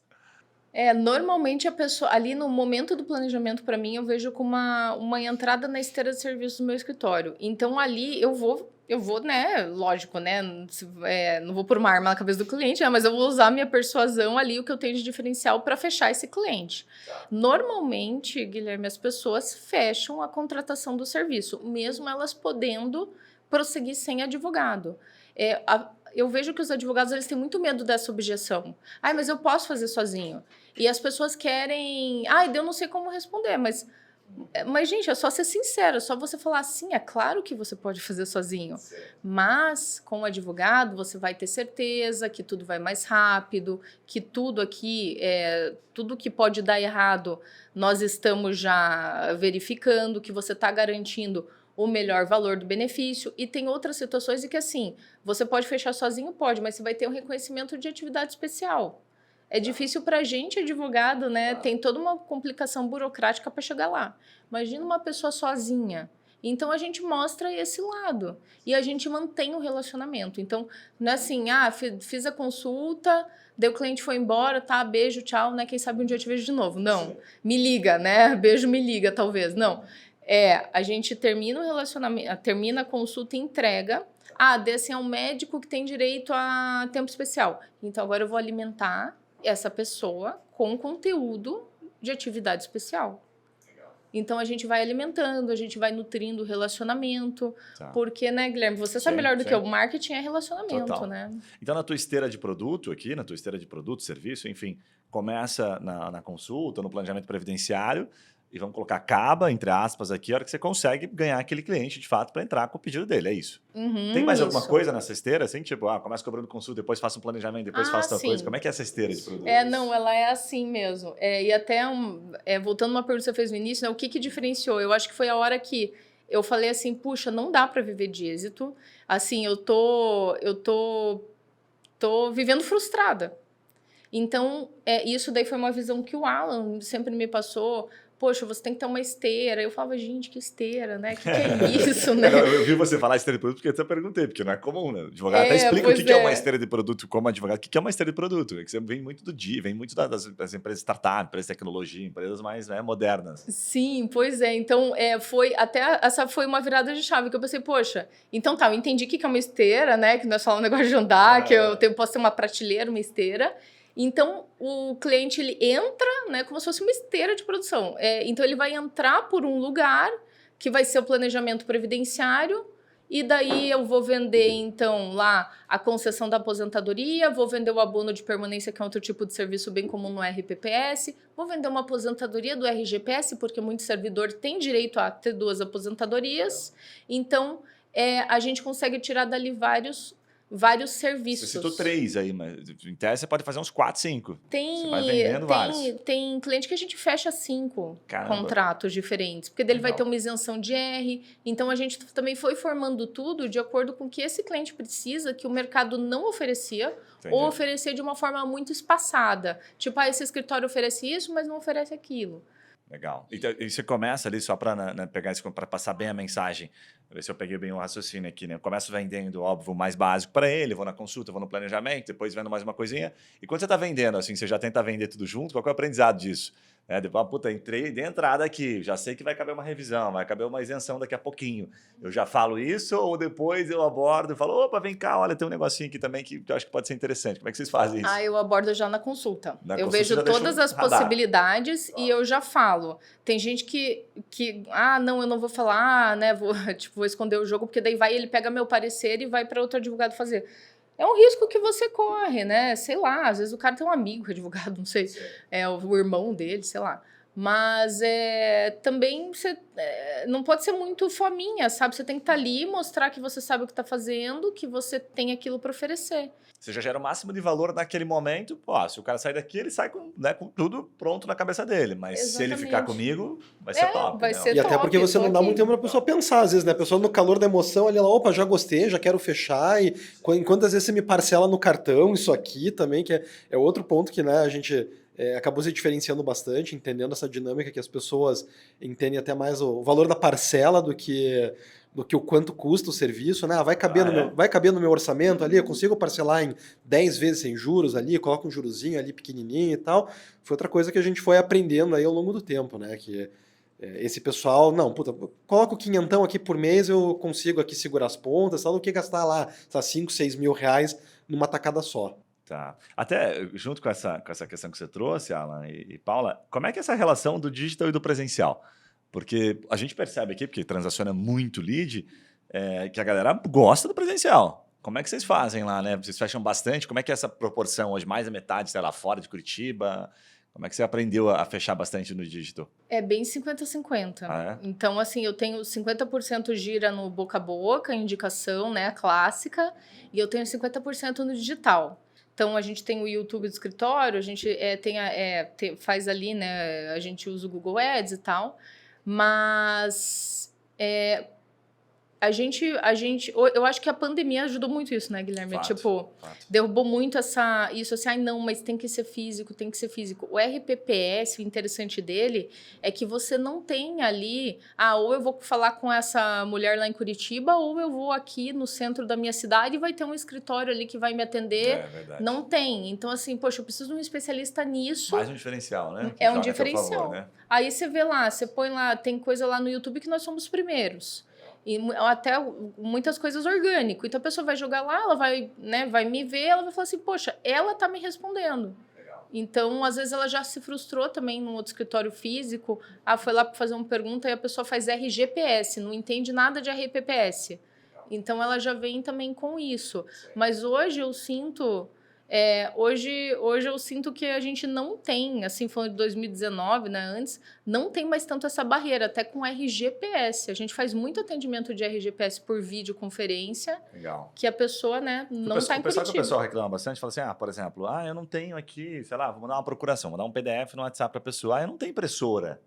Normalmente a pessoa, ali no momento do planejamento, para mim, eu vejo como uma entrada na esteira de serviço do meu escritório. Então, ali eu vou, né, lógico, né, não vou pôr uma arma na cabeça do cliente, né, mas eu vou usar a minha persuasão ali, o que eu tenho de diferencial para fechar esse cliente. Normalmente, Guilherme, as pessoas fecham a contratação do serviço, mesmo elas podendo prosseguir sem advogado. Eu vejo que os advogados eles têm muito medo dessa objeção. Mas eu posso fazer sozinho. E as pessoas querem... eu não sei como responder, mas gente, é só ser sincero, é só você falar assim, é claro que você pode fazer sozinho, mas com o advogado você vai ter certeza que tudo vai mais rápido, que tudo aqui, tudo que pode dar errado, nós estamos já verificando, que você está garantindo o melhor valor do benefício. E tem outras situações em que, assim, você pode fechar sozinho, pode, mas você vai ter um reconhecimento de atividade especial. É difícil para a gente, advogado, né? Tem toda uma complicação burocrática para chegar lá. Imagina uma pessoa sozinha. Então, a gente mostra esse lado. E a gente mantém o relacionamento. Então, não é assim, fiz a consulta, daí o cliente foi embora, tá, beijo, tchau, né? Quem sabe um dia eu te vejo de novo. Não, sim, me liga, né? Beijo, me liga, talvez. Não. A gente termina o relacionamento, termina a consulta e entrega. Desse é um médico que tem direito a tempo especial. Então, agora eu vou alimentar essa pessoa com conteúdo de atividade especial. Então, a gente vai alimentando, a gente vai nutrindo o relacionamento. Tá. Porque, né, Guilherme, você sabe melhor do que eu, o marketing é relacionamento, Total. né? Então, na tua esteira de produto aqui, na tua esteira de produto, serviço, enfim, começa na consulta, no planejamento previdenciário, e vamos colocar acaba, entre aspas, aqui, a hora que você consegue ganhar aquele cliente, de fato, para entrar com o pedido dele, é isso. Tem mais alguma coisa nessa esteira, assim, tipo, começa cobrando consulta, depois faço um planejamento, depois faço tal coisa? Como é que é essa esteira de produtos? Não, ela é assim mesmo. E até, voltando uma pergunta que você fez no início, né, o que diferenciou? Eu acho que foi a hora que eu falei assim, puxa, não dá para viver de êxito. Assim, eu tô vivendo frustrada. Então, isso daí foi uma visão que o Alan sempre me passou. Poxa, você tem que ter uma esteira. Eu falava, gente, que esteira, né? Que é isso, né? Eu vi você falar esteira de produto porque eu até perguntei, porque não é comum, né? O advogado até explica o que é uma esteira de produto como advogado. O que é uma esteira de produto? É que você vem muito do dia, vem muito das empresas startup, empresas de tecnologia, empresas mais modernas. Sim, pois é. Então, essa foi uma virada de chave que eu pensei, poxa, então eu entendi o que é uma esteira, né? Que nós falamos um negócio de andar, que eu posso ter uma prateleira, uma esteira. Então, o cliente ele entra, né, como se fosse uma esteira de produção. Então, ele vai entrar por um lugar que vai ser o planejamento previdenciário e daí eu vou vender, então, lá a concessão da aposentadoria, vou vender o abono de permanência, que é outro tipo de serviço bem comum no RPPS, vou vender uma aposentadoria do RGPS, porque muito servidor tem direito a ter 2 aposentadorias. Então, a gente consegue tirar dali vários serviços. Você citou 3 aí, mas em tese você pode fazer uns 4, 5. Você vai vendendo vários. Tem cliente que a gente fecha 5 contratos diferentes, porque dele vai ter uma isenção de R. Então, a gente também foi formando tudo de acordo com o que esse cliente precisa, que o mercado não oferecia, ou oferecia de uma forma muito espaçada. Tipo, esse escritório oferece isso, mas não oferece aquilo. Legal. E você começa ali, só para pegar isso, para passar bem a mensagem, ver se eu peguei bem o raciocínio aqui, né? Eu começo vendendo, óbvio, o mais básico para ele, vou na consulta, vou no planejamento, depois vendo mais uma coisinha. E quando você está vendendo, assim, você já tenta vender tudo junto, qual que é o aprendizado disso? Depois, entrei de entrada aqui, já sei que vai caber uma revisão, vai caber uma isenção daqui a pouquinho. Eu já falo isso ou depois eu abordo e falo, opa, vem cá, olha, tem um negocinho aqui também que eu acho que pode ser interessante. Como é que vocês fazem isso? Eu abordo já na consulta. Eu vejo todas as possibilidades e eu já falo. Tem gente que não, eu não vou falar, né, vou esconder o jogo, porque daí ele pega meu parecer e vai para outro advogado fazer. É um risco que você corre, né? Sei lá, às vezes o cara tem um amigo advogado, não sei, o irmão dele, sei lá. Mas também você não pode ser muito fominha, sabe? Você tem que estar ali, mostrar que você sabe o que está fazendo, que você tem aquilo para oferecer. Você já gera o máximo de valor naquele momento. Se o cara sair daqui, ele sai com tudo pronto na cabeça dele. Mas se ele ficar comigo, vai ser top. Vai ser top. E até porque você não dá muito tempo para a pessoa pensar, às vezes, né? A pessoa no calor da emoção, ela, opa, já gostei, já quero fechar. E enquanto às vezes você me parcela no cartão, isso aqui também, que é outro ponto que, né, a gente acabou se diferenciando bastante, entendendo essa dinâmica que as pessoas entendem até mais o valor da parcela do que o quanto custa o serviço, né? Vai caber no meu orçamento ali, eu consigo parcelar em 10 vezes sem juros ali, coloco um jurozinho ali pequenininho e tal. Foi outra coisa que a gente foi aprendendo aí ao longo do tempo, né? Que esse pessoal, coloco 500 aqui por mês, eu consigo aqui segurar as pontas, tal, do que gastar lá 5, 6 mil reais numa tacada só. Tá. Até junto com essa questão que você trouxe, Alan e Paula, como é que é essa relação do digital e do presencial? Porque a gente percebe aqui, porque transaciona muito lead, que a galera gosta do presencial. Como é que vocês fazem lá, né? Vocês fecham bastante? Como é que é essa proporção hoje? Mais da metade, sei lá, fora de Curitiba? Como é que você aprendeu a fechar bastante no digital? É bem 50-50. Então, assim, eu tenho 50% gira no boca a boca, indicação, né, clássica, e eu tenho 50% no digital. Então, a gente tem o YouTube do escritório, a gente faz ali, né, a gente usa o Google Ads e tal, mas eu acho que a pandemia ajudou muito isso, né, Guilherme? Fato. Derrubou muito isso assim, não, mas tem que ser físico. O RPPS, o interessante dele é que você não tem ali, ou eu vou falar com essa mulher lá em Curitiba, ou eu vou aqui no centro da minha cidade e vai ter um escritório ali que vai me atender. É verdade. Não tem. Então, assim, poxa, eu preciso de um especialista nisso. Mais um diferencial, né? É um diferencial. Favor, né? Aí você vê lá, você põe lá, tem coisa lá no YouTube que nós somos os primeiros. E até muitas coisas orgânico. Então a pessoa vai jogar lá, ela vai me ver, ela vai falar assim, poxa, ela tá me respondendo. Legal. Então, às vezes, ela já se frustrou também num outro escritório físico. Foi lá para fazer uma pergunta e a pessoa faz RGPS, não entende nada de RPPS. Então, ela já vem também com isso. Mas hoje eu sinto... hoje eu sinto que a gente não tem, assim, falando de 2019, né, antes, não tem mais tanto essa barreira, até com RGPS. A gente faz muito atendimento de RGPS por videoconferência. Legal. Que a pessoa, né, não está em Curitiba. O pessoal reclama bastante, fala assim, por exemplo, eu não tenho aqui, sei lá, vou mandar uma procuração, vou dar um PDF no WhatsApp para a pessoa, eu não tenho impressora,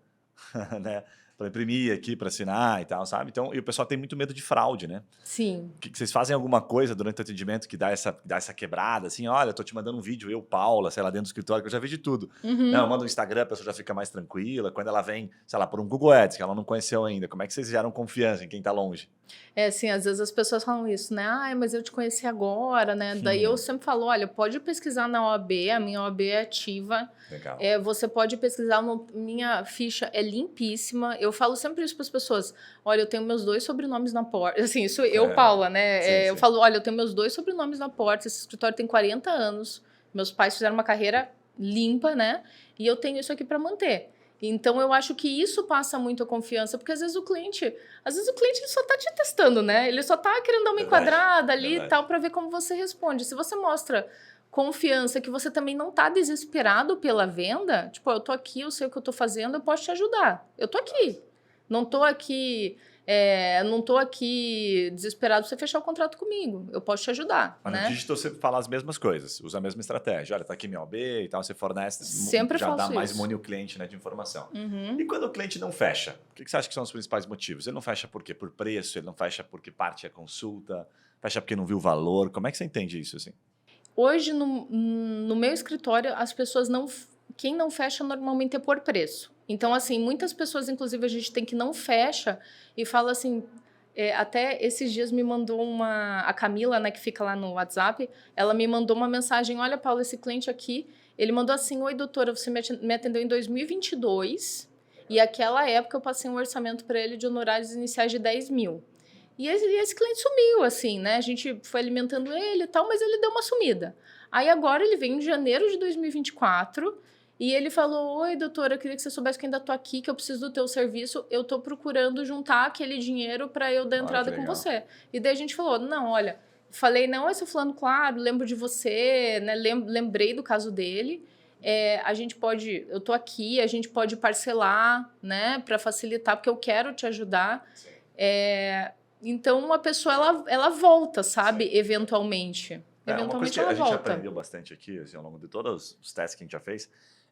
né? Para imprimir aqui, para assinar e tal, sabe? Então, e o pessoal tem muito medo de fraude, né? Sim. Que vocês fazem alguma coisa durante o atendimento que dá essa quebrada, assim, olha, eu tô te mandando um vídeo, eu, Paula, sei lá, dentro do escritório, que eu já vi de tudo. Não, eu mando no Instagram, a pessoa já fica mais tranquila. Quando ela vem, sei lá, por um Google Ads, que ela não conheceu ainda, como é que vocês geram confiança em quem tá longe? Assim, às vezes as pessoas falam isso, né? Mas eu te conheci agora, né? Daí eu sempre falo, olha, pode pesquisar na OAB, a minha OAB é ativa. Legal. Você pode pesquisar, minha ficha é limpíssima. Eu falo sempre isso para as pessoas. Olha, eu tenho meus 2 sobrenomes na porta. Assim, isso eu, Paula, né? Sim, eu falo, olha, eu tenho meus 2 sobrenomes na porta. Esse escritório tem 40 anos. Meus pais fizeram uma carreira limpa, né? E eu tenho isso aqui para manter. Então, eu acho que isso passa muito a confiança, porque às vezes o cliente ele só está te testando, né? Ele só está querendo dar uma enquadrada ali e tal para ver como você responde. Se você mostra confiança, que você também não está desesperado pela venda, tipo, eu tô aqui, eu sei o que eu tô fazendo, eu posso te ajudar. Eu tô aqui. Não tô aqui desesperado pra você fechar o contrato comigo. Eu posso te ajudar. Mas né? no digital você fala as mesmas coisas, usa a mesma estratégia. Olha, tá aqui minha OB e tal, você fornece, Sempre já dá faço mais isso. money ao cliente, né, de informação. Uhum. E quando o cliente não fecha? O que você acha que são os principais motivos? Ele não fecha por quê? Por preço? Ele não fecha porque parte a consulta? Fecha porque não viu o valor? Como é que você entende isso, assim? Hoje, no meu escritório, as pessoas não... Quem não fecha normalmente é por preço. Então, assim, muitas pessoas, inclusive, a gente tem que não fecha e fala assim... até esses dias me mandou a Camila, né, que fica lá no WhatsApp, ela me mandou uma mensagem, olha, Paula, esse cliente aqui, ele mandou assim, oi, doutora, você me atendeu em 2022 e aquela época eu passei um orçamento para ele de honorários iniciais de 10 mil. E esse cliente sumiu, assim, né? A gente foi alimentando ele e tal, mas ele deu uma sumida. Aí agora ele vem em janeiro de 2024 e ele falou, oi, doutora, eu queria que você soubesse que ainda tô aqui, que eu preciso do teu serviço, eu tô procurando juntar aquele dinheiro para eu dar entrada com você. E daí a gente falou, não, olha, falei, não, esse fulano, claro, lembro de você, né? Lembrei do caso dele. A gente pode, eu tô aqui, a gente pode parcelar, né, para facilitar, porque eu quero te ajudar. Então, a pessoa, ela volta, sabe? Sim. Eventualmente. Uma coisa que a gente aprendeu bastante aqui, assim, ao longo de todos os testes que a gente já fez,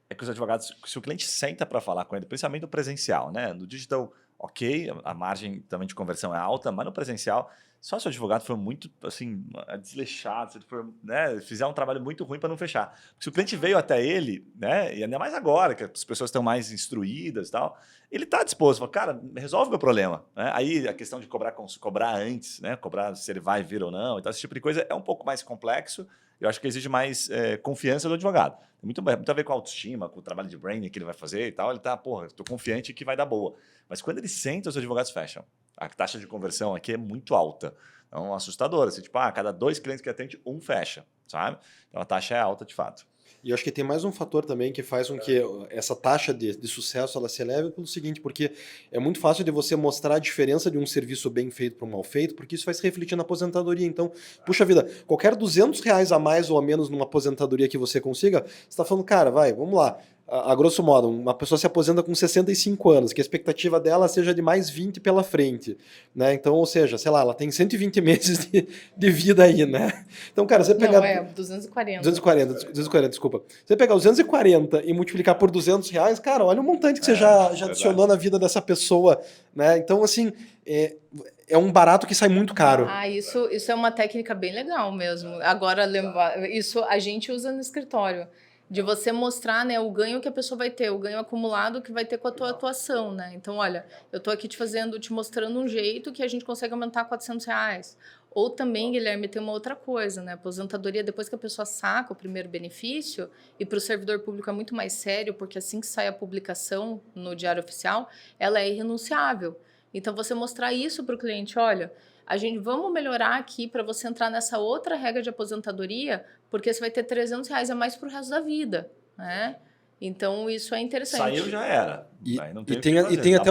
é que os advogados, se o cliente senta para falar com ele, principalmente no presencial, né? No digital, ok, a margem também de conversão é alta, mas no presencial, só se o advogado for muito, assim, desleixado, se ele for, né, fizer um trabalho muito ruim para não fechar. Porque se o cliente veio até ele, né, e ainda mais agora, que as pessoas estão mais instruídas e tal, ele está disposto, fala, cara, resolve o meu problema. Né? Aí a questão de cobrar antes, né, cobrar se ele vai vir ou não, então esse tipo de coisa é um pouco mais complexo. Eu acho que exige mais confiança do advogado. Tem muito a ver com a autoestima, com o trabalho de branding que ele vai fazer e tal. Ele tá, estou confiante que vai dar boa. Mas quando ele senta, os advogados fecham. A taxa de conversão aqui é muito alta. Então, assustadora. Assim, tipo, a cada 2 clientes que atende, 1 fecha, sabe? Então, a taxa é alta de fato. E eu acho que tem mais um fator também que faz com que essa taxa de sucesso ela se eleve pelo seguinte, porque é muito fácil de você mostrar a diferença de um serviço bem feito para um mal feito, porque isso vai se refletir na aposentadoria. Então, puxa vida, qualquer R$200 a mais ou a menos numa aposentadoria que você consiga, você está falando, cara, vamos lá. A grosso modo, uma pessoa se aposenta com 65 anos, que a expectativa dela seja de mais 20 pela frente, né? Então, ou seja, sei lá, ela tem 120 meses de vida aí, né? Então, cara, você pegar... Não, 240. 240, desculpa. Você pegar os 240 e multiplicar por R$200, cara, olha o montante que você já adicionou na vida dessa pessoa, né? Então, assim, é um barato que sai muito caro. Isso é uma técnica bem legal mesmo. Agora, isso a gente usa no escritório. De você mostrar, né, o ganho que a pessoa vai ter, o ganho acumulado que vai ter com a tua atuação, né? Então, olha, eu tô aqui te mostrando um jeito que a gente consegue aumentar R$400. Ou também, Guilherme, tem uma outra coisa, né? Aposentadoria, depois que a pessoa saca o primeiro benefício, e para o servidor público é muito mais sério, porque assim que sai a publicação no Diário Oficial, ela é irrenunciável. Então, você mostrar isso para o cliente, olha... vamos melhorar aqui para você entrar nessa outra regra de aposentadoria, porque você vai ter R$300 a mais para o resto da vida. né? Então, isso é interessante. Saiu, já era. Aí não tem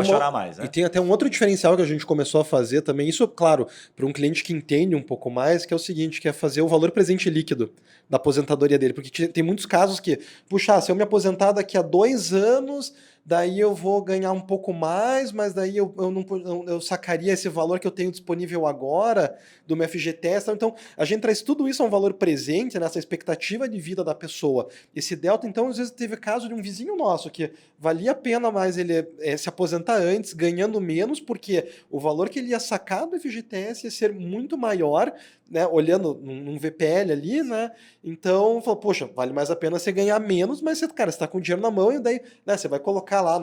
chorar mais, né? E tem até um outro diferencial que a gente começou a fazer também, isso, claro, para um cliente que entende um pouco mais, que é o seguinte, que é fazer o valor presente líquido da aposentadoria dele. Porque tem muitos casos que, puxa, se eu me aposentar daqui a 2 anos, daí eu vou ganhar um pouco mais, mas daí eu sacaria esse valor que eu tenho disponível agora do meu FGTS. Então, a gente traz tudo isso a um valor presente, nessa expectativa de vida da pessoa. Esse delta, então, às vezes teve caso de um vizinho nosso que valia a pena mais ele se aposentar antes, ganhando menos, porque o valor que ele ia sacar do FGTS ia ser muito maior, né, olhando num VPL ali, né? Então, falou, poxa, vale mais a pena você ganhar menos, mas você, cara, você tá com dinheiro na mão e daí, né, você vai colocar lá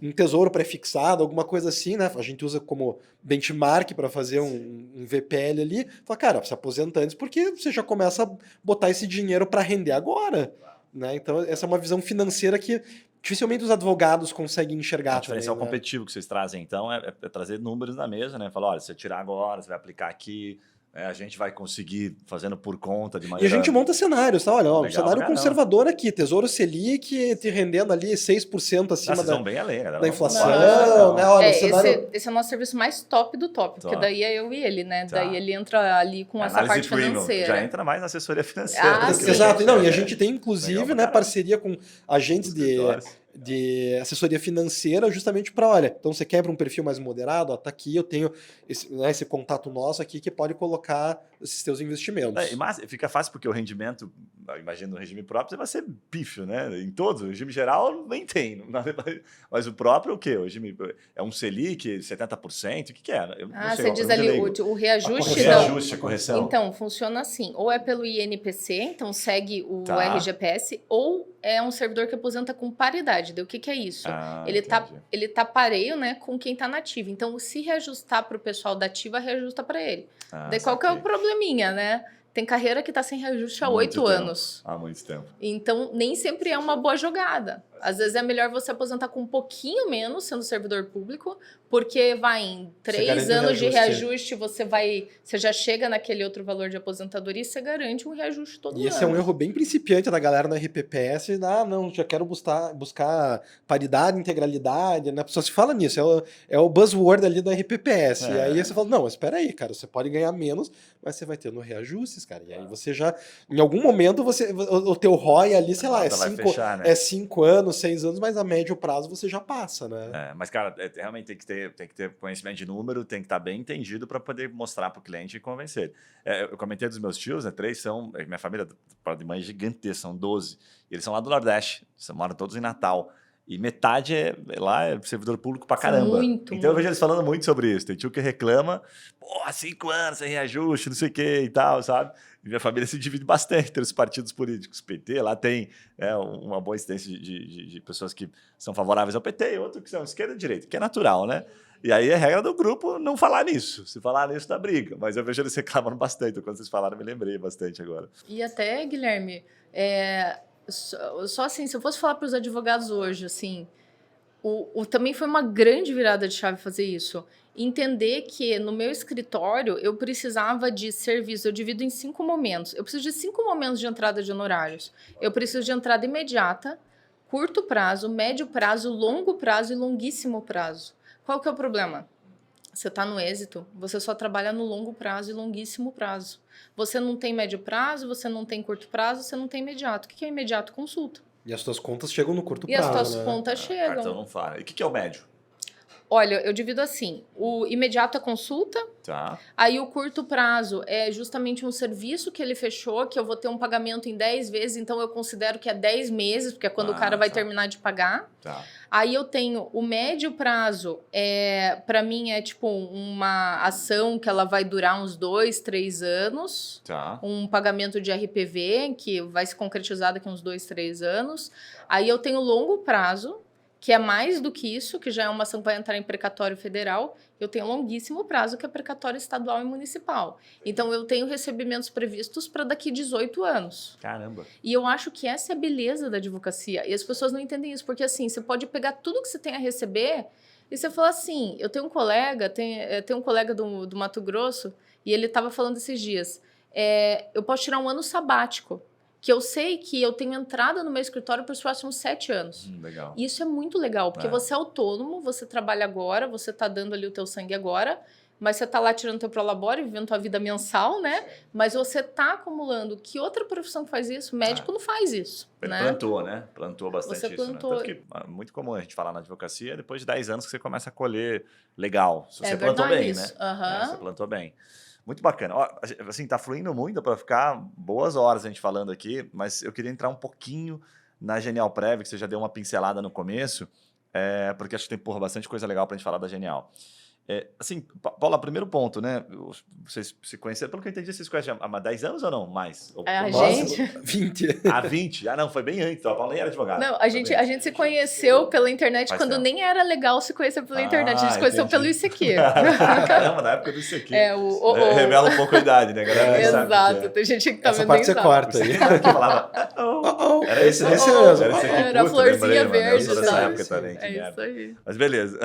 um tesouro pré-fixado, alguma coisa assim, né? A gente usa como benchmark para fazer um VPL ali. Fala, cara, se aposenta antes, porque você já começa a botar esse dinheiro para render agora, né? Então, essa é uma visão financeira que dificilmente os advogados conseguem enxergar. O diferencial competitivo que vocês trazem, então, é trazer números na mesa, né? Falar, olha, se você tirar agora, você vai aplicar aqui, a gente vai conseguir fazendo por conta de maneira... E a gente monta cenários, tá? Olha, um cenário conservador aqui, Tesouro Selic te rendendo ali 6% acima bem além, da inflação, né? Olha, esse é o nosso serviço mais top do top, porque daí é eu e ele, né? Tá. Daí ele entra ali com essa parte financeira. Já entra mais na assessoria financeira. Exato. Não, e a gente tem, inclusive, né, parceria com agentes de assessoria financeira justamente para, olha, então você quebra um perfil mais moderado, ó, tá aqui, eu tenho esse contato nosso aqui que pode colocar esses teus investimentos. Mas fica fácil porque o rendimento, imagina no regime próprio, você vai ser pífio, né? Em todos, o regime geral nem tem, mas o próprio o quê? O regime é um Selic, 70%, o que é? Você diz ali o reajuste? A correção. Então, funciona assim, ou é pelo INPC, então segue o RGPS, ou é um servidor que aposenta com paridade. O que é isso? Ele tá pareio, né, com quem tá na ativa. Então, se reajustar para o pessoal da ativa, reajusta para ele. Daí qual que é o probleminha, né? Tem carreira que tá sem reajuste há 8 anos. Há muito tempo. Então, nem sempre é uma boa jogada. Às vezes é melhor você aposentar com um pouquinho menos, sendo servidor público, porque vai em 3 anos de reajuste, você já chega naquele outro valor de aposentadoria e você garante um reajuste todo ano. E esse é um erro bem principiante da galera no RPPS, não, já quero buscar paridade, integralidade, né? Só se fala nisso, é o buzzword ali da RPPS. E aí você fala, não, mas espera aí, cara, você pode ganhar menos, mas você vai ter no reajustes, cara. E aí você já, em algum momento, o teu ROI ali, sei lá, é 5 anos, 6 anos, mas a médio prazo você já passa, né? Mas, cara, realmente tem que ter conhecimento de número, tem que estar bem entendido para poder mostrar para o cliente e convencer. Eu comentei dos meus tios, né? 3 são... Minha família de mãe é gigantesca, são 12. E eles são lá do Nordeste, moram todos em Natal. E metade lá é servidor público pra caramba. Então eu vejo eles falando muito sobre isso. Tem tio que reclama, 5 anos sem reajuste, não sei o que e tal, sabe? E minha família se divide bastante entre os partidos políticos. PT, lá tem uma boa incidência de pessoas que são favoráveis ao PT e outros que são esquerda e direita, que é natural, né? E aí a regra do grupo não falar nisso. Se falar nisso, dá briga. Mas eu vejo eles reclamando bastante. Então, quando vocês falaram, eu me lembrei bastante agora. E até, Guilherme, só assim, se eu fosse falar para os advogados hoje, assim, também foi uma grande virada de chave fazer isso. Entender que no meu escritório eu precisava de serviço, eu divido em 5 momentos. Eu preciso de 5 momentos de entrada de honorários. Eu preciso de entrada imediata, curto prazo, médio prazo, longo prazo e longuíssimo prazo. Qual que é o problema? Você está no êxito, você só trabalha no longo prazo e longuíssimo prazo. Você não tem médio prazo, você não tem curto prazo, você não tem imediato. O que é imediato? Consulta. E as suas contas chegam no curto prazo, E as suas contas chegam. Então não fala. E o que é o médio? Olha, eu divido assim, o imediato é consulta, aí o curto prazo é justamente um serviço que ele fechou, que eu vou ter um pagamento em 10 vezes, então eu considero que é 10 meses, porque é quando o cara vai terminar de pagar. Aí eu tenho o médio prazo, para mim é tipo uma ação que ela vai durar uns 2, 3 anos, um pagamento de RPV, que vai se concretizar daqui uns 2, 3 anos. Aí eu tenho o longo prazo, que é mais do que isso, que já é uma ação que vai entrar em precatório federal. Eu tenho longuíssimo prazo, que é precatório estadual e municipal. Então, eu tenho recebimentos previstos para daqui 18 anos. Caramba! E eu acho que essa é a beleza da advocacia. E as pessoas não entendem isso, porque assim, você pode pegar tudo que você tem a receber e você fala assim, eu tenho um colega, tem um colega do Mato Grosso, e ele estava falando esses dias, eu posso tirar um ano sabático. que eu sei que eu tenho entrada no meu escritório para os próximos 7 anos. Legal. E isso é muito legal, porque você é autônomo, você trabalha agora, você está dando ali o teu sangue agora, mas você está lá tirando teu prolabore, vivendo tua vida mensal, né? Mas você está acumulando. Que outra profissão faz isso? Médico não faz isso. Ele né? plantou, né? Plantou bastante Você isso. plantou. Né? Tanto que é muito comum a gente falar na advocacia, depois de 10 anos que você começa a colher legal. Se você plantou bem, isso. né? Você plantou bem. Muito bacana. Ó, assim, tá fluindo muito para ficar boas horas a gente falando aqui, mas eu queria entrar um pouquinho na Genial Prev, que você já deu uma pincelada no começo, porque acho que tem bastante coisa legal para a gente falar da Genial. Assim, Paula, primeiro ponto, né? Vocês se conheceram, pelo que eu entendi, vocês conhecem há 10 anos ou não? Mais? A gente? 20. Há 20? Ah, não, foi bem antes. A Paula nem era advogada. Não, a gente se conheceu pela internet Faz quando tempo. nem era legal se conhecer pela internet. A gente se conheceu pelo ICQ. Caramba, na época do ICQ. Revela um pouco a idade, né, galera? Exato. Tem gente que tá Essa vendo parte você corta aí. Que falava... Era esse mesmo. Era a florzinha verde. Eu sou dessa época também. Isso aí. Mas beleza.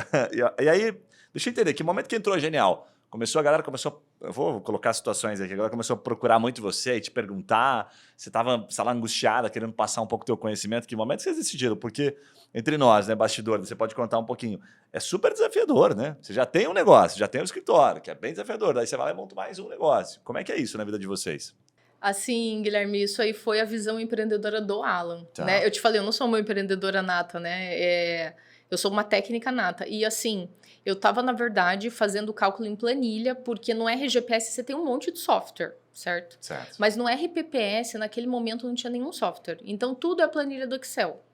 E aí... Deixa eu entender, que momento que entrou a Genial? A galera começou, eu vou colocar situações aqui, a galera começou a procurar muito você e te perguntar, você estava, sei lá, angustiada, querendo passar um pouco do teu conhecimento, que momento que vocês decidiram? Porque entre nós, né, bastidor, você pode contar um pouquinho, é super desafiador, né? Você já tem um negócio, já tem um escritório, que é bem desafiador, daí você vai lá e monta mais um negócio. Como é que é isso na vida de vocês? Assim, Guilherme, isso aí foi a visão empreendedora do Alan, Tá. né? Eu te falei, eu não sou uma empreendedora nata, né? Eu sou uma técnica nata. E assim, eu estava, na verdade, fazendo cálculo em planilha, porque no RGPS você tem um monte de software, certo? Certo. Mas no RPPS, naquele momento, não tinha nenhum software. Então, tudo é planilha do Excel.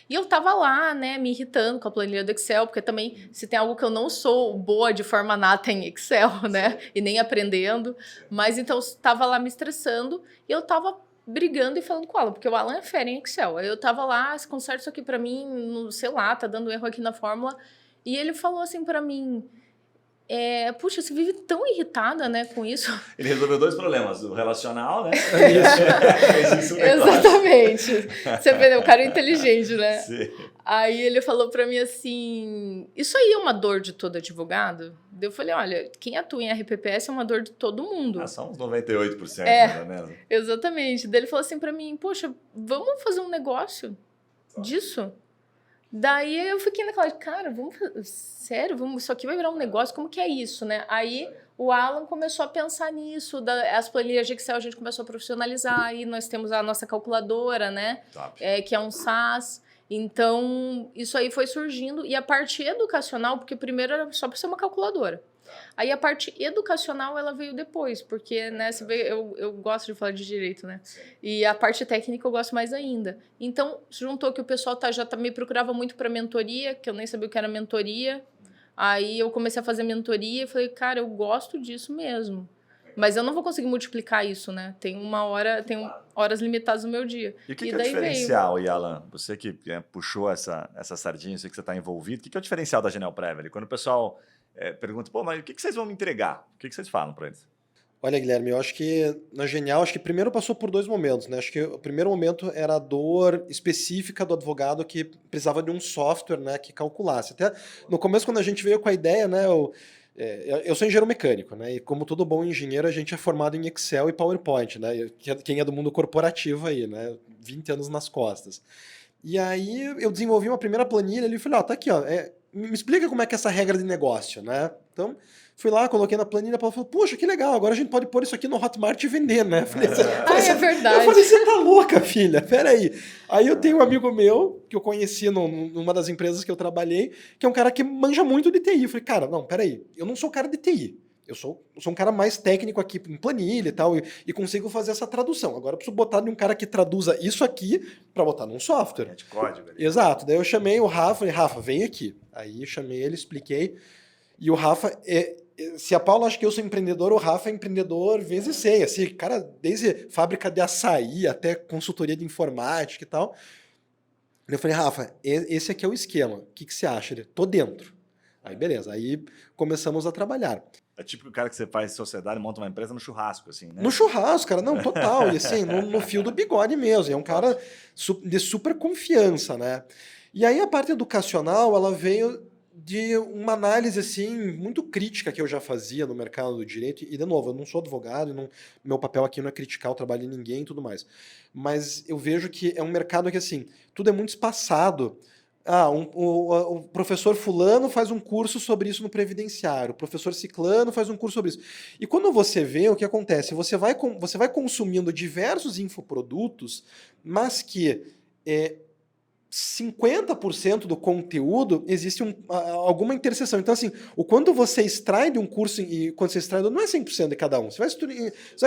E eu tava lá, né, me irritando com a planilha do Excel, porque também, se tem algo que eu não sou boa de forma nata em Excel, né, e nem aprendendo, mas então, eu tava lá me estressando, e eu tava brigando e falando com ela, porque o Alan é fera em Excel. Aí eu tava lá, conserta isso aqui pra mim, no, sei lá, tá dando erro aqui na fórmula, e ele falou assim pra mim, puxa, você vive tão irritada, né, com isso. Ele resolveu 2 problemas, o relacional, né? Exatamente. Você vê, né, o cara é inteligente, né? Sim. Aí ele falou pra mim assim, isso aí é uma dor de todo advogado? Eu falei, olha, quem atua em RPPS é uma dor de todo mundo. São uns 98%, mais ou menos. Exatamente. Daí ele falou assim pra mim, poxa, vamos fazer um negócio disso? Daí eu fiquei naquela, cara, sério, isso aqui vai virar um negócio, como que é isso, né? Aí o Alan começou a pensar nisso, as planilhas de Excel a gente começou a profissionalizar, aí nós temos a nossa calculadora, né? Que é um SaaS. Então, isso aí foi surgindo. E a parte educacional, porque primeiro era só para ser uma calculadora. Aí a parte educacional, ela veio depois, porque, né, você vê, eu gosto de falar de direito, né? E a parte técnica eu gosto mais ainda. Então, juntou que o pessoal me procurava muito para mentoria, que eu nem sabia o que era mentoria. Aí eu comecei a fazer mentoria e falei, cara, eu gosto disso mesmo. Mas eu não vou conseguir multiplicar isso, né? Tem horas limitadas no meu dia. E o que é o diferencial, Alan? Você que puxou essa sardinha, eu sei que você está envolvido. O que é o diferencial da Genial Prev? Quando o pessoal pergunta, pô, mas o que vocês vão me entregar? O que vocês falam para eles? Olha, Guilherme, eu acho que na Genial, primeiro passou por 2 momentos, né? Acho que o primeiro momento era a dor específica do advogado que precisava de um software, né, que calculasse. Até no começo, quando a gente veio com a ideia, né, eu sou engenheiro mecânico, né? E como todo bom engenheiro, a gente é formado em Excel e PowerPoint, né? Quem é do mundo corporativo aí, né? 20 anos nas costas. E aí eu desenvolvi uma primeira planilha ali e falei, tá aqui, me explica como é que é essa regra de negócio, né? Então, fui lá, coloquei na planilha, a Paula falou, poxa, que legal, agora a gente pode pôr isso aqui no Hotmart e vender, né? Falei, é verdade. Eu falei, você tá louca, filha? Peraí. Aí eu tenho um amigo meu, que eu conheci numa das empresas que eu trabalhei, que é um cara que manja muito de TI. Eu falei, cara, não, peraí, eu não sou cara de TI. Eu sou um cara mais técnico aqui em planilha e tal, e consigo fazer essa tradução. Agora eu preciso botar de um cara que traduza isso aqui para botar num software. De código. Ali. Exato. Daí eu chamei o Rafa, falei, Rafa, vem aqui. Aí eu chamei ele, expliquei. E o Rafa, se a Paula acha que eu sou empreendedor, o Rafa é empreendedor vezes 100. Assim, cara, desde fábrica de açaí até consultoria de informática e tal. Eu falei, Rafa, esse aqui é o esquema. O que você acha? Ele, tô dentro. Aí beleza, aí começamos a trabalhar. É tipo o cara que você faz sociedade e monta uma empresa no churrasco, assim, né? No churrasco, cara, não, total. E assim, no fio do bigode mesmo. É um cara de super confiança, né? E aí a parte educacional, ela veio de uma análise assim muito crítica que eu já fazia no mercado do direito, e de novo, eu não sou advogado, meu papel aqui não é criticar o trabalho de ninguém e tudo mais, mas eu vejo que é um mercado que assim, tudo é muito espaçado. O professor fulano faz um curso sobre isso no previdenciário, o professor ciclano faz um curso sobre isso. E quando você vê, o que acontece? Você vai consumindo diversos infoprodutos, mas que 50% do conteúdo existe alguma interseção. Então, assim, o quanto você extrai de um curso e quando você extrai não é 100% de cada um. Você vai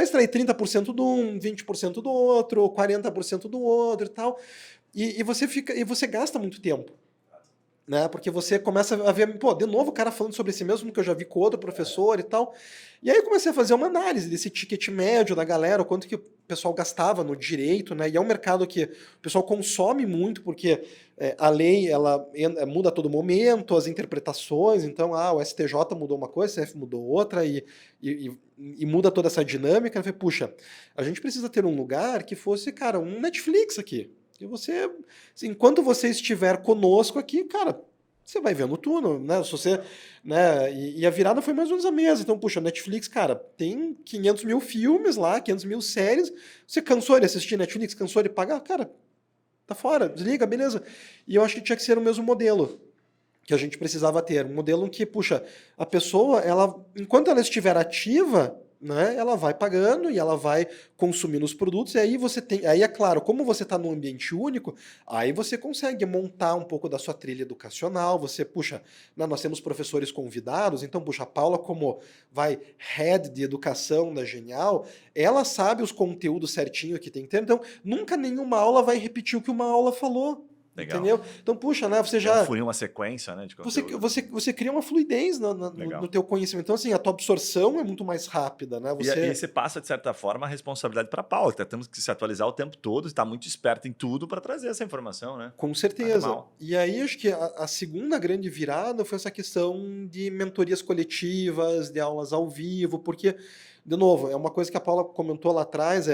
extrair 30% de um, 20% do outro, 40% do outro e tal. E você gasta muito tempo. Né? Porque você começa a ver, de novo o cara falando sobre esse mesmo que eu já vi com outro professor e tal. E aí eu comecei a fazer uma análise desse ticket médio da galera, o quanto que o pessoal gastava no direito, né? E é um mercado que o pessoal consome muito, porque a lei ela muda a todo momento, as interpretações, então o STJ mudou uma coisa, o CF mudou outra, e muda toda essa dinâmica. Eu falei, puxa, a gente precisa ter um lugar que fosse, cara, um Netflix aqui. E você, enquanto você estiver conosco aqui, cara, você vai vendo tudo, né? Se você, né? E a virada foi mais ou menos a mesma. Então, puxa, Netflix, cara, tem 500 mil filmes lá, 500 mil séries. Você cansou de assistir Netflix, cansou de pagar? Cara, tá fora, desliga, beleza. E eu acho que tinha que ser o mesmo modelo que a gente precisava ter. Um modelo em que, puxa, a pessoa, enquanto ela estiver ativa, né, ela vai pagando e ela vai consumindo os produtos, e aí é claro, como você está num ambiente único, aí você consegue montar um pouco da sua trilha educacional, puxa, né, nós temos professores convidados, então, puxa, a Paula como head de educação da Genial, ela sabe os conteúdos certinho que tem que ter, então nunca nenhuma aula vai repetir o que uma aula falou. Legal. Entendeu? Então, puxa, né? Você já. Fluir uma sequência, né? De você cria uma fluidez no teu conhecimento. Então, assim, a tua absorção é muito mais rápida, né? E aí você passa, de certa forma, a responsabilidade para a Paula, que temos que se atualizar o tempo todo, estar muito esperto em tudo para trazer essa informação, né? Com certeza. E aí, acho que a segunda grande virada foi essa questão de mentorias coletivas, de aulas ao vivo, porque. De novo, é uma coisa que a Paula comentou lá atrás,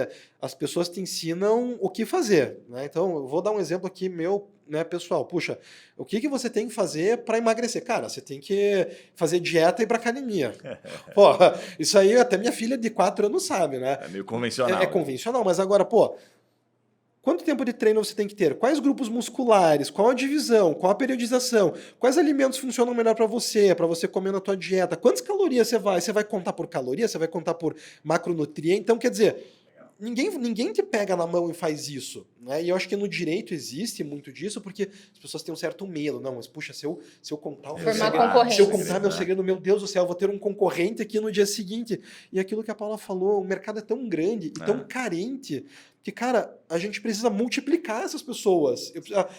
as pessoas te ensinam o que fazer, né? Então, eu vou dar um exemplo aqui meu, né, pessoal. Puxa, o que você tem que fazer para emagrecer? Cara, você tem que fazer dieta e ir para academia. Pô, isso aí até minha filha de 4 anos sabe, né? É meio convencional. É convencional, mas agora, quanto tempo de treino você tem que ter? Quais grupos musculares? Qual a divisão? Qual a periodização? Quais alimentos funcionam melhor para você comer na tua dieta? Quantas calorias você vai? Você vai contar por caloria? Você vai contar por macronutriente? Então, quer dizer, ninguém te pega na mão e faz isso. Né? E eu acho que no direito existe muito disso, porque as pessoas têm um certo medo. Não, mas puxa, se eu contar o meu segredo, se eu contar meu segredo, meu Deus do céu, eu vou ter um concorrente aqui no dia seguinte. E aquilo que a Paula falou, o mercado é tão grande e tão carente que, cara, a gente precisa multiplicar essas pessoas.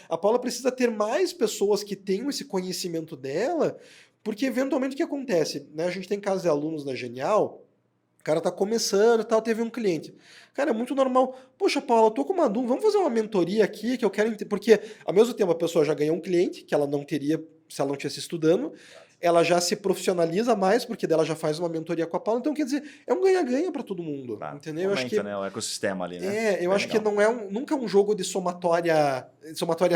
A Paula precisa ter mais pessoas que tenham esse conhecimento dela, porque eventualmente o que acontece? Né? A gente tem casos de alunos na Genial, o cara tá começando e tal, teve um cliente. Cara, é muito normal. Poxa, Paula, eu tô com uma dúvida, vamos fazer uma mentoria aqui que eu quero... Porque, ao mesmo tempo, a pessoa já ganhou um cliente, que ela não teria se ela não estivesse estudando, ela já se profissionaliza mais, porque dela já faz uma mentoria com a Paula. Então, quer dizer, é um ganha-ganha para todo mundo. Entendeu? Aumenta, acho que, né, o ecossistema ali, né? Eu acho que não é nunca um jogo de somatória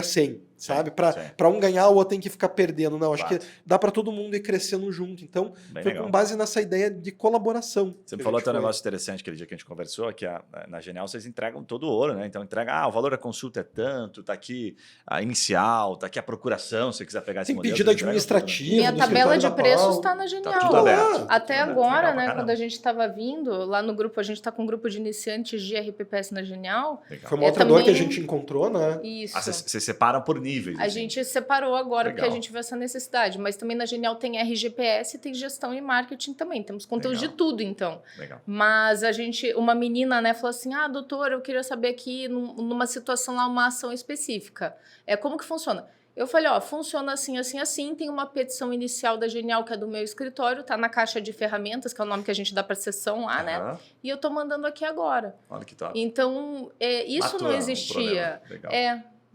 100, sabe? Para um ganhar, o outro tem que ficar perdendo. Não, acho que dá para todo mundo ir crescendo junto. Então, foi com base nessa ideia de colaboração. Você me falou até um negócio interessante aquele dia que a gente conversou, que na Genial vocês entregam todo o ouro, né? Então, entrega, o valor da consulta é tanto, tá aqui a inicial, tá aqui a procuração, se você quiser pegar esse modelo. Tem pedido administrativo. Minha tabela de preços está na Genial. Tá tudo aberto. Até agora, né, quando a gente estava vindo, lá no grupo, a gente está com um grupo de iniciantes de RPPS na Genial. Legal. Foi uma outra dor que a gente encontrou, né? Isso. Vocês separam por níveis. A gente separou agora, porque a gente viu essa necessidade. Mas também na Genial tem RGPS e tem gestão e marketing também. Temos conteúdo de tudo, então. Legal. Mas uma menina, né, falou assim, doutora, eu queria saber aqui, numa situação lá, uma ação específica. Como que funciona? Eu falei, funciona assim, assim, assim. Tem uma petição inicial da Genial, que é do meu escritório, tá na caixa de ferramentas, que é o nome que a gente dá para sessão lá, né? E eu tô mandando aqui agora. Olha que top. Então, isso não existia.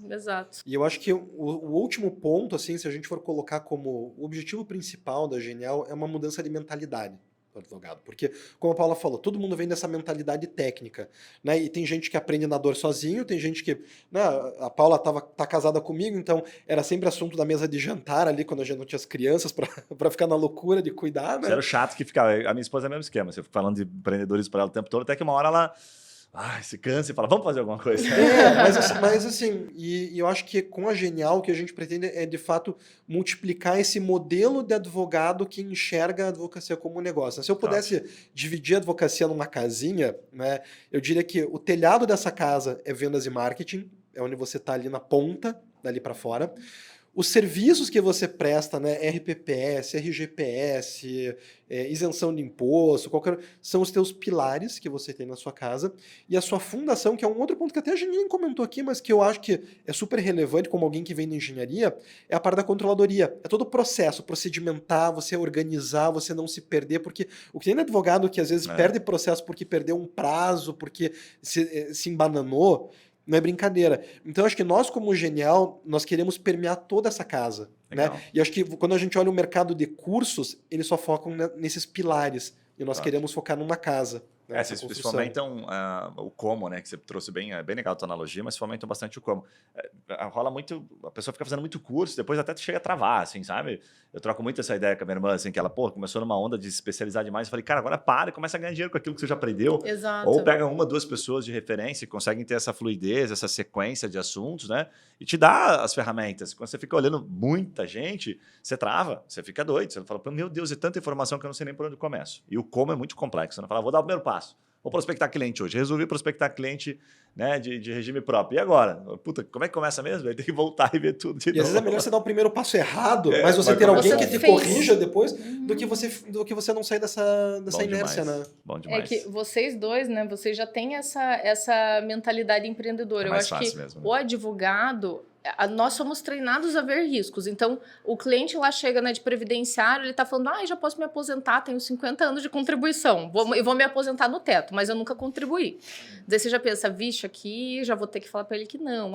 Exato. E eu acho que o último ponto, assim, se a gente for colocar como o objetivo principal da Genial, é uma mudança de mentalidade. do advogado. Porque, como a Paula falou, todo mundo vem dessa mentalidade técnica, né? E tem gente que aprende na dor sozinho, tem gente que... Né, a Paula tá casada comigo, então era sempre assunto da mesa de jantar ali, quando a gente não tinha as crianças, para ficar na loucura de cuidar, né? Você era o chato que ficava... A minha esposa é o mesmo esquema. Você fica falando de empreendedorismo para ela o tempo todo, até que uma hora ela... se cansa e fala, vamos fazer alguma coisa. Mas assim, e eu acho que com a Genial o que a gente pretende é, de fato, multiplicar esse modelo de advogado que enxerga a advocacia como um negócio. Se eu pudesse dividir a advocacia numa casinha, né, eu diria que o telhado dessa casa é vendas e marketing, é onde você está ali na ponta, dali para fora. Os serviços que você presta, né, RPPS, RGPS, isenção de imposto, são os teus pilares que você tem na sua casa. E a sua fundação, que é um outro ponto que até a gente nem comentou aqui, mas que eu acho que é super relevante como alguém que vem da engenharia, é a parte da controladoria. É todo o processo, procedimentar, você organizar, você não se perder, porque o que tem advogado que às vezes perde processo porque perdeu um prazo, porque se embananou, não é brincadeira. Então, acho que nós, como Genial, nós queremos permear toda essa casa. Né? E acho que quando a gente olha o mercado de cursos, eles só focam nesses pilares. E nós queremos focar numa casa. Né? Vocês fomentam o como, né? Que você trouxe bem legal a tua analogia, mas fomentam bastante o como. Rola muito, a pessoa fica fazendo muito curso, depois até chega a travar, assim, sabe? Eu troco muito essa ideia com a minha irmã, assim, que ela, começou numa onda de se especializar demais. Eu falei, cara, agora para e começa a ganhar dinheiro com aquilo que você já aprendeu. Exato. Ou pega 1, 2 pessoas de referência e conseguem ter essa fluidez, essa sequência de assuntos, né? E te dá as ferramentas. Quando você fica olhando muita gente, você trava, você fica doido. Você fala, meu Deus, é tanta informação que eu não sei nem por onde começo. E o como é muito complexo. Você não fala, vou dar o primeiro passo. Vou prospectar cliente hoje. Resolvi prospectar cliente, né, de regime próprio. E agora? Puta, como é que começa mesmo? Aí tem que voltar e ver tudo de novo. E às vezes é melhor você dar o primeiro passo errado, mas você ter alguém que te corrija depois, do que você não sair dessa inércia, né? Bom demais. É que vocês dois, né, vocês já têm essa mentalidade empreendedora. Eu acho que mesmo, né? O advogado... Nós somos treinados a ver riscos. Então, o cliente lá chega, né, de previdenciário, ele está falando, já posso me aposentar, tenho 50 anos de contribuição, eu vou me aposentar no teto, mas eu nunca contribuí. Daí você já pensa, vixe, aqui já vou ter que falar para ele que não.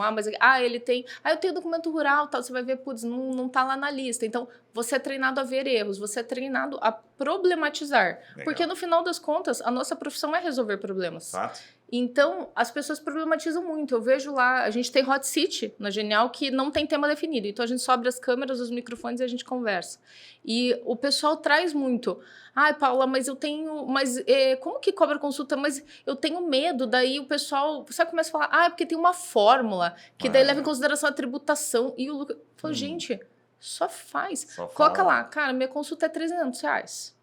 Ele tem... eu tenho documento rural, tal, você vai ver, putz, não está lá na lista. Então, você é treinado a ver erros, você é treinado a problematizar. Legal. Porque, no final das contas, a nossa profissão é resolver problemas. Fato. Então, as pessoas problematizam muito. Eu vejo lá, a gente tem hot seat na Genial que não tem tema definido. Então, a gente sobe as câmeras, os microfones e a gente conversa. E o pessoal traz muito. Paula, mas eu tenho... como que cobra consulta? Mas eu tenho medo. Daí o pessoal... Você começa a falar, é porque tem uma fórmula que daí leva em consideração a tributação. E o Lucas falou, gente, só faz. Coloca lá, cara, minha consulta é R$300.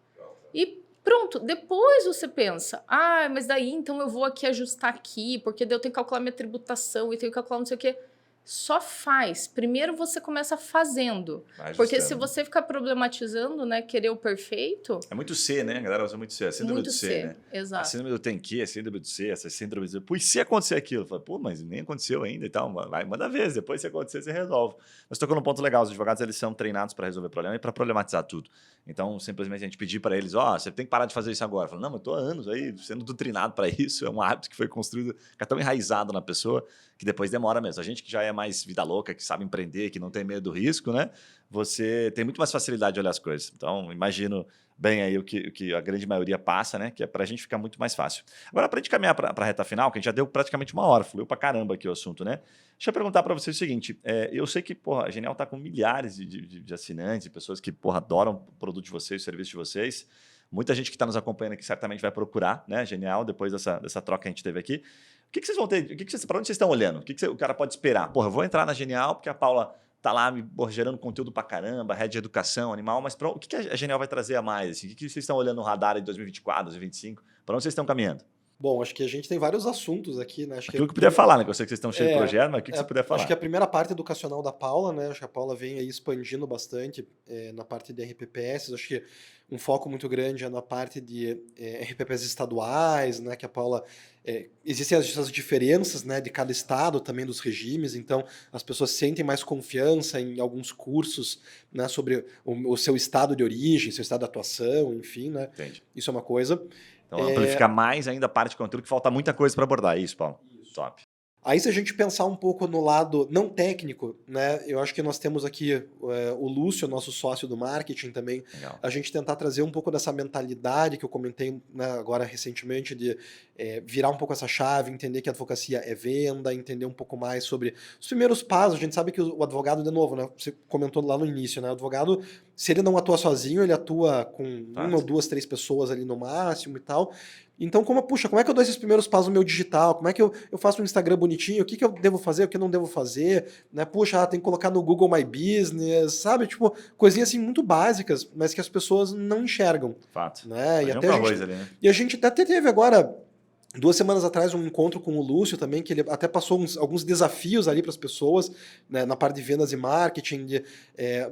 E... pronto, depois você pensa, mas daí então eu vou aqui ajustar aqui, porque daí eu tenho que calcular minha tributação e tenho que calcular não sei o quê. Só faz. Primeiro você começa fazendo. Porque se você ficar problematizando, né, querer o perfeito... É muito C, né? A galera usa muito C. A síndrome do C, né? Exato. A síndrome do tem que, a síndrome do C, essa síndrome do C. Pô, e se acontecer aquilo? Fala, mas nem aconteceu ainda e tal. Vai, manda ver. Depois se acontecer, você resolve. Mas tocou num ponto legal. Os advogados, eles são treinados para resolver problema e para problematizar tudo. Então, simplesmente a gente pedir para eles, você tem que parar de fazer isso agora. Fala, não, mas eu tô há anos aí sendo treinado para isso. É um hábito que foi construído, fica tão enraizado na pessoa que depois demora mesmo. A gente que já é mais vida louca, que sabe empreender, que não tem medo do risco, né? Você tem muito mais facilidade de olhar as coisas. Então, imagino bem aí o que a grande maioria passa, né? Que é para a gente ficar muito mais fácil. Agora, para a gente caminhar para a reta final, que a gente já deu praticamente 1 hora, fluiu para caramba aqui o assunto, né? Deixa eu perguntar para você o seguinte, eu sei que, a Genial está com milhares de assinantes, de pessoas que, adoram o produto de vocês, o serviço de vocês. Muita gente que está nos acompanhando aqui certamente vai procurar, né? Genial, depois dessa troca que a gente teve aqui. O que vocês vão ter? Para onde vocês estão olhando? O que o cara pode esperar? Eu vou entrar na Genial porque a Paula tá lá gerando conteúdo pra caramba, rede de educação, animal, mas o que a Genial vai trazer a mais? Assim? O que vocês estão olhando no radar de 2024, 2025? Para onde vocês estão caminhando? Bom, acho que a gente tem vários assuntos aqui, né? Aquilo que puder falar, né? Que eu sei que vocês estão cheios de projeto, mas o que você puder falar? Acho que a primeira parte educacional da Paula, né? Acho que a Paula vem aí expandindo bastante na parte de RPPS. Acho que um foco muito grande é na parte de RPPs estaduais, né? Que a Paula... existem as diferenças, né, de cada estado também dos regimes, então as pessoas sentem mais confiança em alguns cursos, né, sobre o seu estado de origem, seu estado de atuação, enfim, né? Entendi. Isso é uma coisa. Então, amplificar mais ainda a parte de conteúdo, que falta muita coisa para abordar. Isso, Paulo. Top. Aí, se a gente pensar um pouco no lado não técnico, né, eu acho que nós temos aqui o Lúcio, nosso sócio do marketing também, Legal. a gente tentar trazer um pouco dessa mentalidade que eu comentei, né, agora recentemente, de virar um pouco essa chave, entender que a advocacia é venda, entender um pouco mais sobre os primeiros passos. A gente sabe que o advogado, de novo, né, você comentou lá no início, né, o advogado, se ele não atua sozinho, ele atua com uma ou duas, três pessoas ali no máximo e tal. Então, como é que eu dou esses primeiros passos no meu digital? Como é que eu faço um Instagram bonitinho? O que eu devo fazer? O que eu não devo fazer? Né? Puxa, tem que colocar no Google My Business, sabe? Tipo, coisinhas assim muito básicas, mas que as pessoas não enxergam. Fato. Né? E até ali, né? E a gente até teve agora 2 semanas atrás um encontro com o Lúcio também, que ele até passou alguns desafios ali para as pessoas, né, na parte de vendas e marketing, de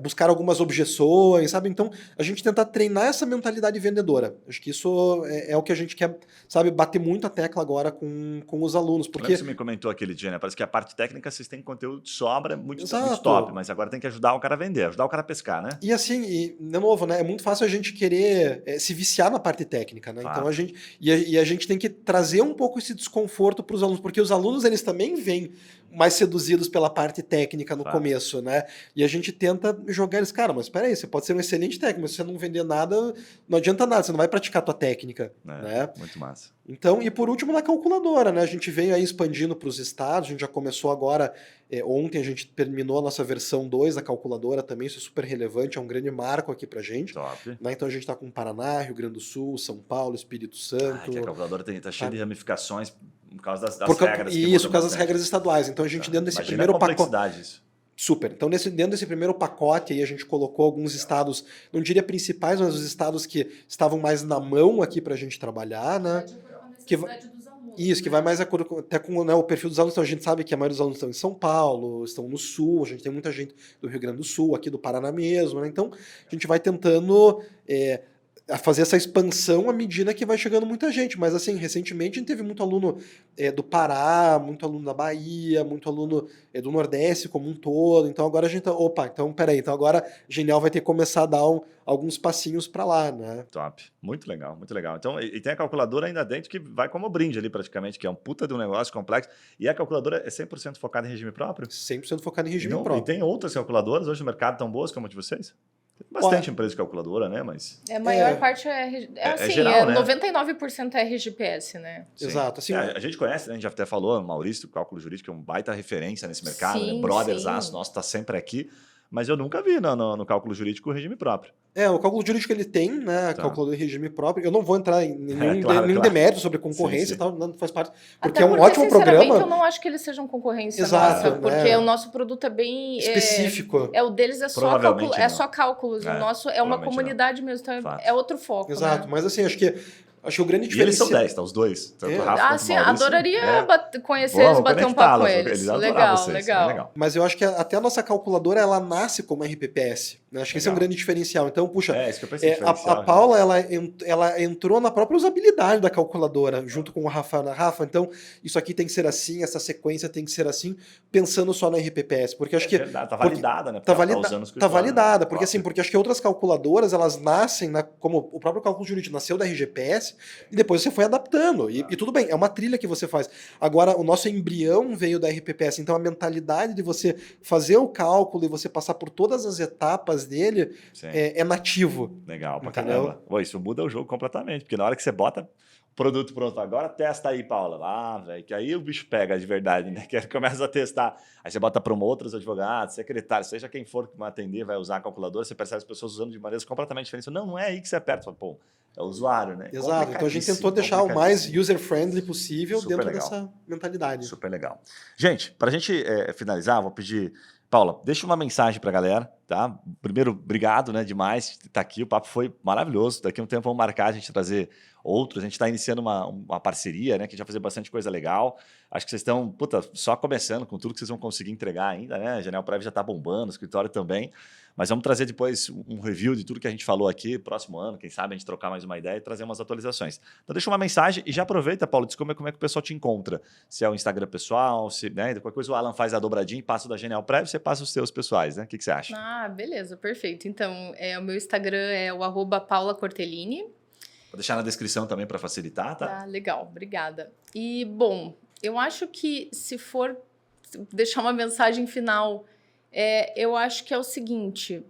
buscar algumas objeções, sabe? Então, a gente tentar treinar essa mentalidade vendedora. Acho que isso é o que a gente quer, sabe, bater muito a tecla agora com os alunos. Porque você me comentou aquele dia, né? Parece que a parte técnica vocês têm conteúdo de sobra, muito Exato. top, mas agora tem que ajudar o cara a vender, ajudar o cara a pescar, né? E assim, de novo, né, é muito fácil a gente querer se viciar na parte técnica, né? Fato. Então a gente tem que trazer um pouco esse desconforto para os alunos, porque os alunos eles também vêm mais seduzidos pela parte técnica no começo, né? E a gente tenta jogar eles, cara, mas espera aí, você pode ser um excelente técnico, mas se você não vender nada, não adianta nada, você não vai praticar a tua técnica, né? Muito massa. Então, e por último, na calculadora, né? A gente veio aí expandindo para os estados, a gente já começou agora, ontem a gente terminou a nossa versão 2 da calculadora também, isso é super relevante, é um grande marco aqui pra gente. Top. Né? Então a gente está com Paraná, Rio Grande do Sul, São Paulo, Espírito Santo. Que a calculadora tá cheia de ramificações por causa das regras. Isso, por causa das regras estaduais. Então a gente dentro desse primeiro pacote. Isso. Super. Então, dentro desse primeiro pacote aí, a gente colocou alguns estados, não diria principais, mas os estados que estavam mais na mão aqui pra gente trabalhar, né? Isso, que vai mais até com, né, o perfil dos alunos. Então, a gente sabe que a maioria dos alunos estão em São Paulo, estão no Sul, a gente tem muita gente do Rio Grande do Sul, aqui do Paraná mesmo, né? Então, a gente vai tentando a fazer essa expansão à medida que vai chegando muita gente. Mas, assim, recentemente a gente teve muito aluno do Pará, muito aluno da Bahia, muito aluno do Nordeste como um todo. Então, agora a gente então, peraí. Então, agora Genial vai ter que começar a dar alguns passinhos para lá, né? Top. Muito legal, muito legal. Então, e tem a calculadora ainda dentro que vai como brinde ali praticamente, que é um puta de um negócio complexo. E a calculadora é 100% focada em regime próprio? 100% focada em regime próprio. E tem outras calculadoras hoje no mercado tão boas como a de vocês? Tem bastante empresa de calculadora, né? Mas a maior parte assim, geral, né? 99% é RGPS, né? Sim. Exato. Assim, a gente conhece, né? A gente já até falou, Maurício, cálculo jurídico é um baita referência nesse mercado, sim, né? Brothersaço, nosso tá sempre aqui. Mas eu nunca vi no cálculo jurídico o regime próprio. O cálculo jurídico ele tem, né? Calculador em regime próprio. Eu não vou entrar em nenhum demérito sobre concorrência e tal, não faz parte. Porque é um ótimo programa. Eu não acho que eles sejam concorrência. Exato. Nossa, porque o nosso produto é bem específico. O deles é só cálculos. O nosso é uma comunidade mesmo, então é outro foco. Exato, né? Mas assim, acho que o grande diferencial... E eles são 10, tá? Os dois. Tanto o Rafa quanto o Maurício. Adoraria conhecer eles, bater um papo com eles. Legal. Mas eu acho que até a nossa calculadora, ela nasce como RPPS. Né? Acho que esse é um grande diferencial. Então, puxa, isso que eu pensei a Paula, ela entrou na própria usabilidade da calculadora, junto com o Rafa. Rafa, então, isso aqui tem que ser assim, essa sequência tem que ser assim, pensando só no RPPS. Porque acho que... Verdade, tá validada, né? Tá validada, porque assim, porque acho que outras calculadoras, elas nascem, como o próprio cálculo jurídico nasceu da RGPS, e depois você foi adaptando. E tudo bem, é uma trilha que você faz. Agora, o nosso embrião veio da RPPS, então a mentalidade de você fazer o cálculo e você passar por todas as etapas dele é nativo. Legal pra caramba. Isso muda o jogo completamente, porque na hora que você bota o produto pronto, agora testa aí, Paula. Velho, que aí o bicho pega de verdade, né? Que começa a testar. Aí você bota para outros advogados, secretários, seja quem for que vai atender, vai usar a calculadora, você percebe as pessoas usando de maneiras completamente diferentes. Não é aí que você aperta. Fala, pô, é o usuário, né? Exato. Então a gente tentou deixar o mais user-friendly possível dentro dessa mentalidade. Super legal. Gente, para a gente finalizar, vou pedir... Paula, deixa uma mensagem para a galera, tá? Primeiro, obrigado, né, demais por estar aqui, o papo foi maravilhoso. Daqui a um tempo vamos marcar a gente trazer outros. A gente está iniciando uma parceria, né, que já vai fazer bastante coisa legal. Acho que vocês estão, só começando com tudo que vocês vão conseguir entregar ainda, né? A Genial Prev já está bombando, o escritório também. Mas vamos trazer depois um review de tudo que a gente falou aqui, próximo ano, quem sabe a gente trocar mais uma ideia e trazer umas atualizações. Então deixa uma mensagem e já aproveita, Paulo, diz como é que o pessoal te encontra. Se é o Instagram pessoal, se, né, qualquer coisa o Alan faz a dobradinha e passa o da Genial Prev, você passa os seus pessoais, né? O que você acha? Beleza, perfeito. Então, o meu Instagram é o @paulacortellini. Vou deixar na descrição também para facilitar, tá? Legal, obrigada. E, bom, Eu acho que se for deixar uma mensagem final, eu acho que é o seguinte: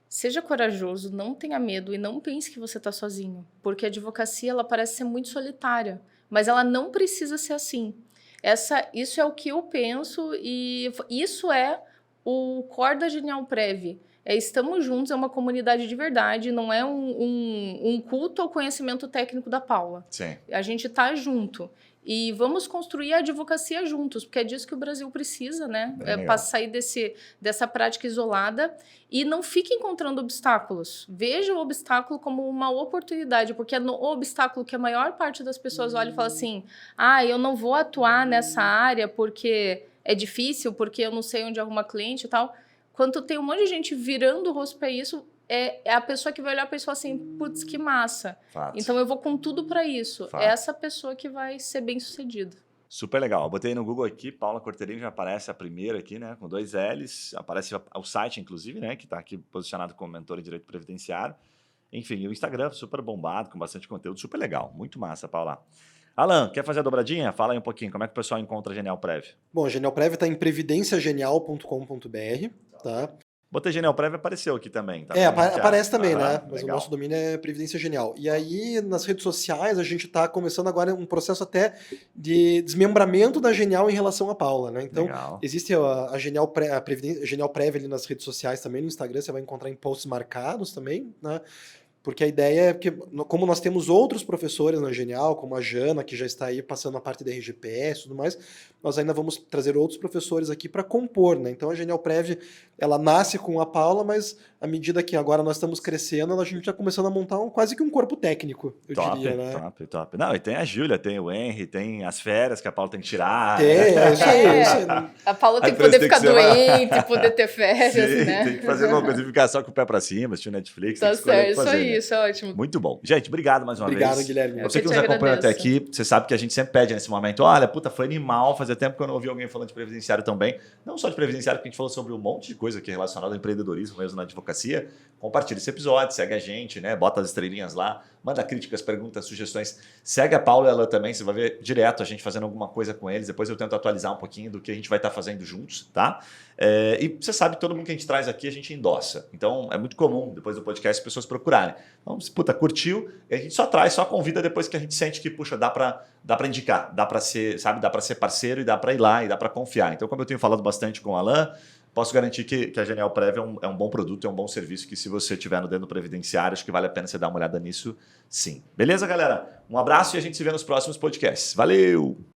seja corajoso, não tenha medo e não pense que você está sozinho, porque a advocacia ela parece ser muito solitária, mas ela não precisa ser assim. Isso é o que eu penso e isso é o core da Genial Prev. Estamos juntos, é uma comunidade de verdade, não é um culto ao conhecimento técnico da Paula. Sim. A gente está junto. E vamos construir a advocacia juntos, porque é disso que o Brasil precisa, né? Para sair dessa prática isolada. E não fique encontrando obstáculos. Veja o obstáculo como uma oportunidade, porque é no obstáculo que a maior parte das pessoas olha e fala assim: eu não vou atuar nessa área porque é difícil, porque eu não sei onde arrumar cliente e tal. Quando tem um monte de gente virando o rosto para isso, é a pessoa que vai olhar para isso e falar assim: putz, que massa. Fato. Então eu vou com tudo para isso. Fato. É essa pessoa que vai ser bem sucedida. Super legal. Eu botei no Google aqui, Paula Corterini, já aparece a primeira aqui, né? Com 2 L's. Aparece o site, inclusive, né? Que está aqui posicionado como mentor em direito previdenciário. Enfim, o Instagram super bombado, com bastante conteúdo. Super legal. Muito massa, Paula. Alan, quer fazer a dobradinha? Fala aí um pouquinho. Como é que o pessoal encontra a Genial Prev? Bom, a Genial Prev está em previdenciagenial.com.br, tá? Botei Genial Prev, apareceu aqui também. Tá aparece também, né? Mas legal. o nosso domínio é Previdência Genial. E aí, nas redes sociais, a gente está começando agora um processo até de desmembramento da Genial em relação à Paula, né? Então, existe a Genial Prev ali nas redes sociais também, no Instagram, você vai encontrar em posts marcados também, né? Porque a ideia é que, como nós temos outros professores na Genial, como a Jana, que já está aí passando a parte da RGPS e tudo mais, nós ainda vamos trazer outros professores aqui para compor, né? Então a Genial Prev, ela nasce com a Paula, mas à medida que agora nós estamos crescendo, a gente está começando a montar quase que um corpo técnico, eu diria, né? Top. Não, e tem a Júlia, tem o Henry, tem as férias que a Paula tem que tirar. Isso aí. A Paula tem que poder ficar doente, poder ter férias, sim, né? Tem que fazer alguma coisa e ficar só com o pé para cima, assistir Netflix. Tá certo, isso aí, né? isso é ótimo. Muito bom. Gente, obrigado mais uma vez. Obrigado, Guilherme. Você que nos acompanhou até aqui, você sabe que a gente sempre pede nesse momento: olha, puta, foi animal, fazia tempo que eu não ouvi alguém falando de previdenciário também. Não só de previdenciário, porque a gente falou sobre um monte de coisa aqui relacionada ao empreendedorismo mesmo na advocacia. Compartilha esse episódio, segue a gente, né? Bota as estrelinhas lá, manda críticas, perguntas, sugestões. Segue a Paula e ela também, você vai ver direto a gente fazendo alguma coisa com eles. Depois eu tento atualizar um pouquinho do que a gente vai estar fazendo juntos, tá? E você sabe, todo mundo que a gente traz aqui, a gente endossa. Então é muito comum, depois do podcast, as pessoas procurarem. Então, se puta, curtiu, a gente só traz, só convida depois que a gente sente que, puxa, dá pra indicar, dá pra ser, sabe, dá pra ser parceiro e dá pra ir lá e dá pra confiar. Então, como eu tenho falado bastante com o Alan, posso garantir que a Genial Prev é um bom produto, é um bom serviço que, se você estiver no dentro do previdenciário, acho que vale a pena você dar uma olhada nisso, sim. Beleza, galera? Um abraço e a gente se vê nos próximos podcasts. Valeu!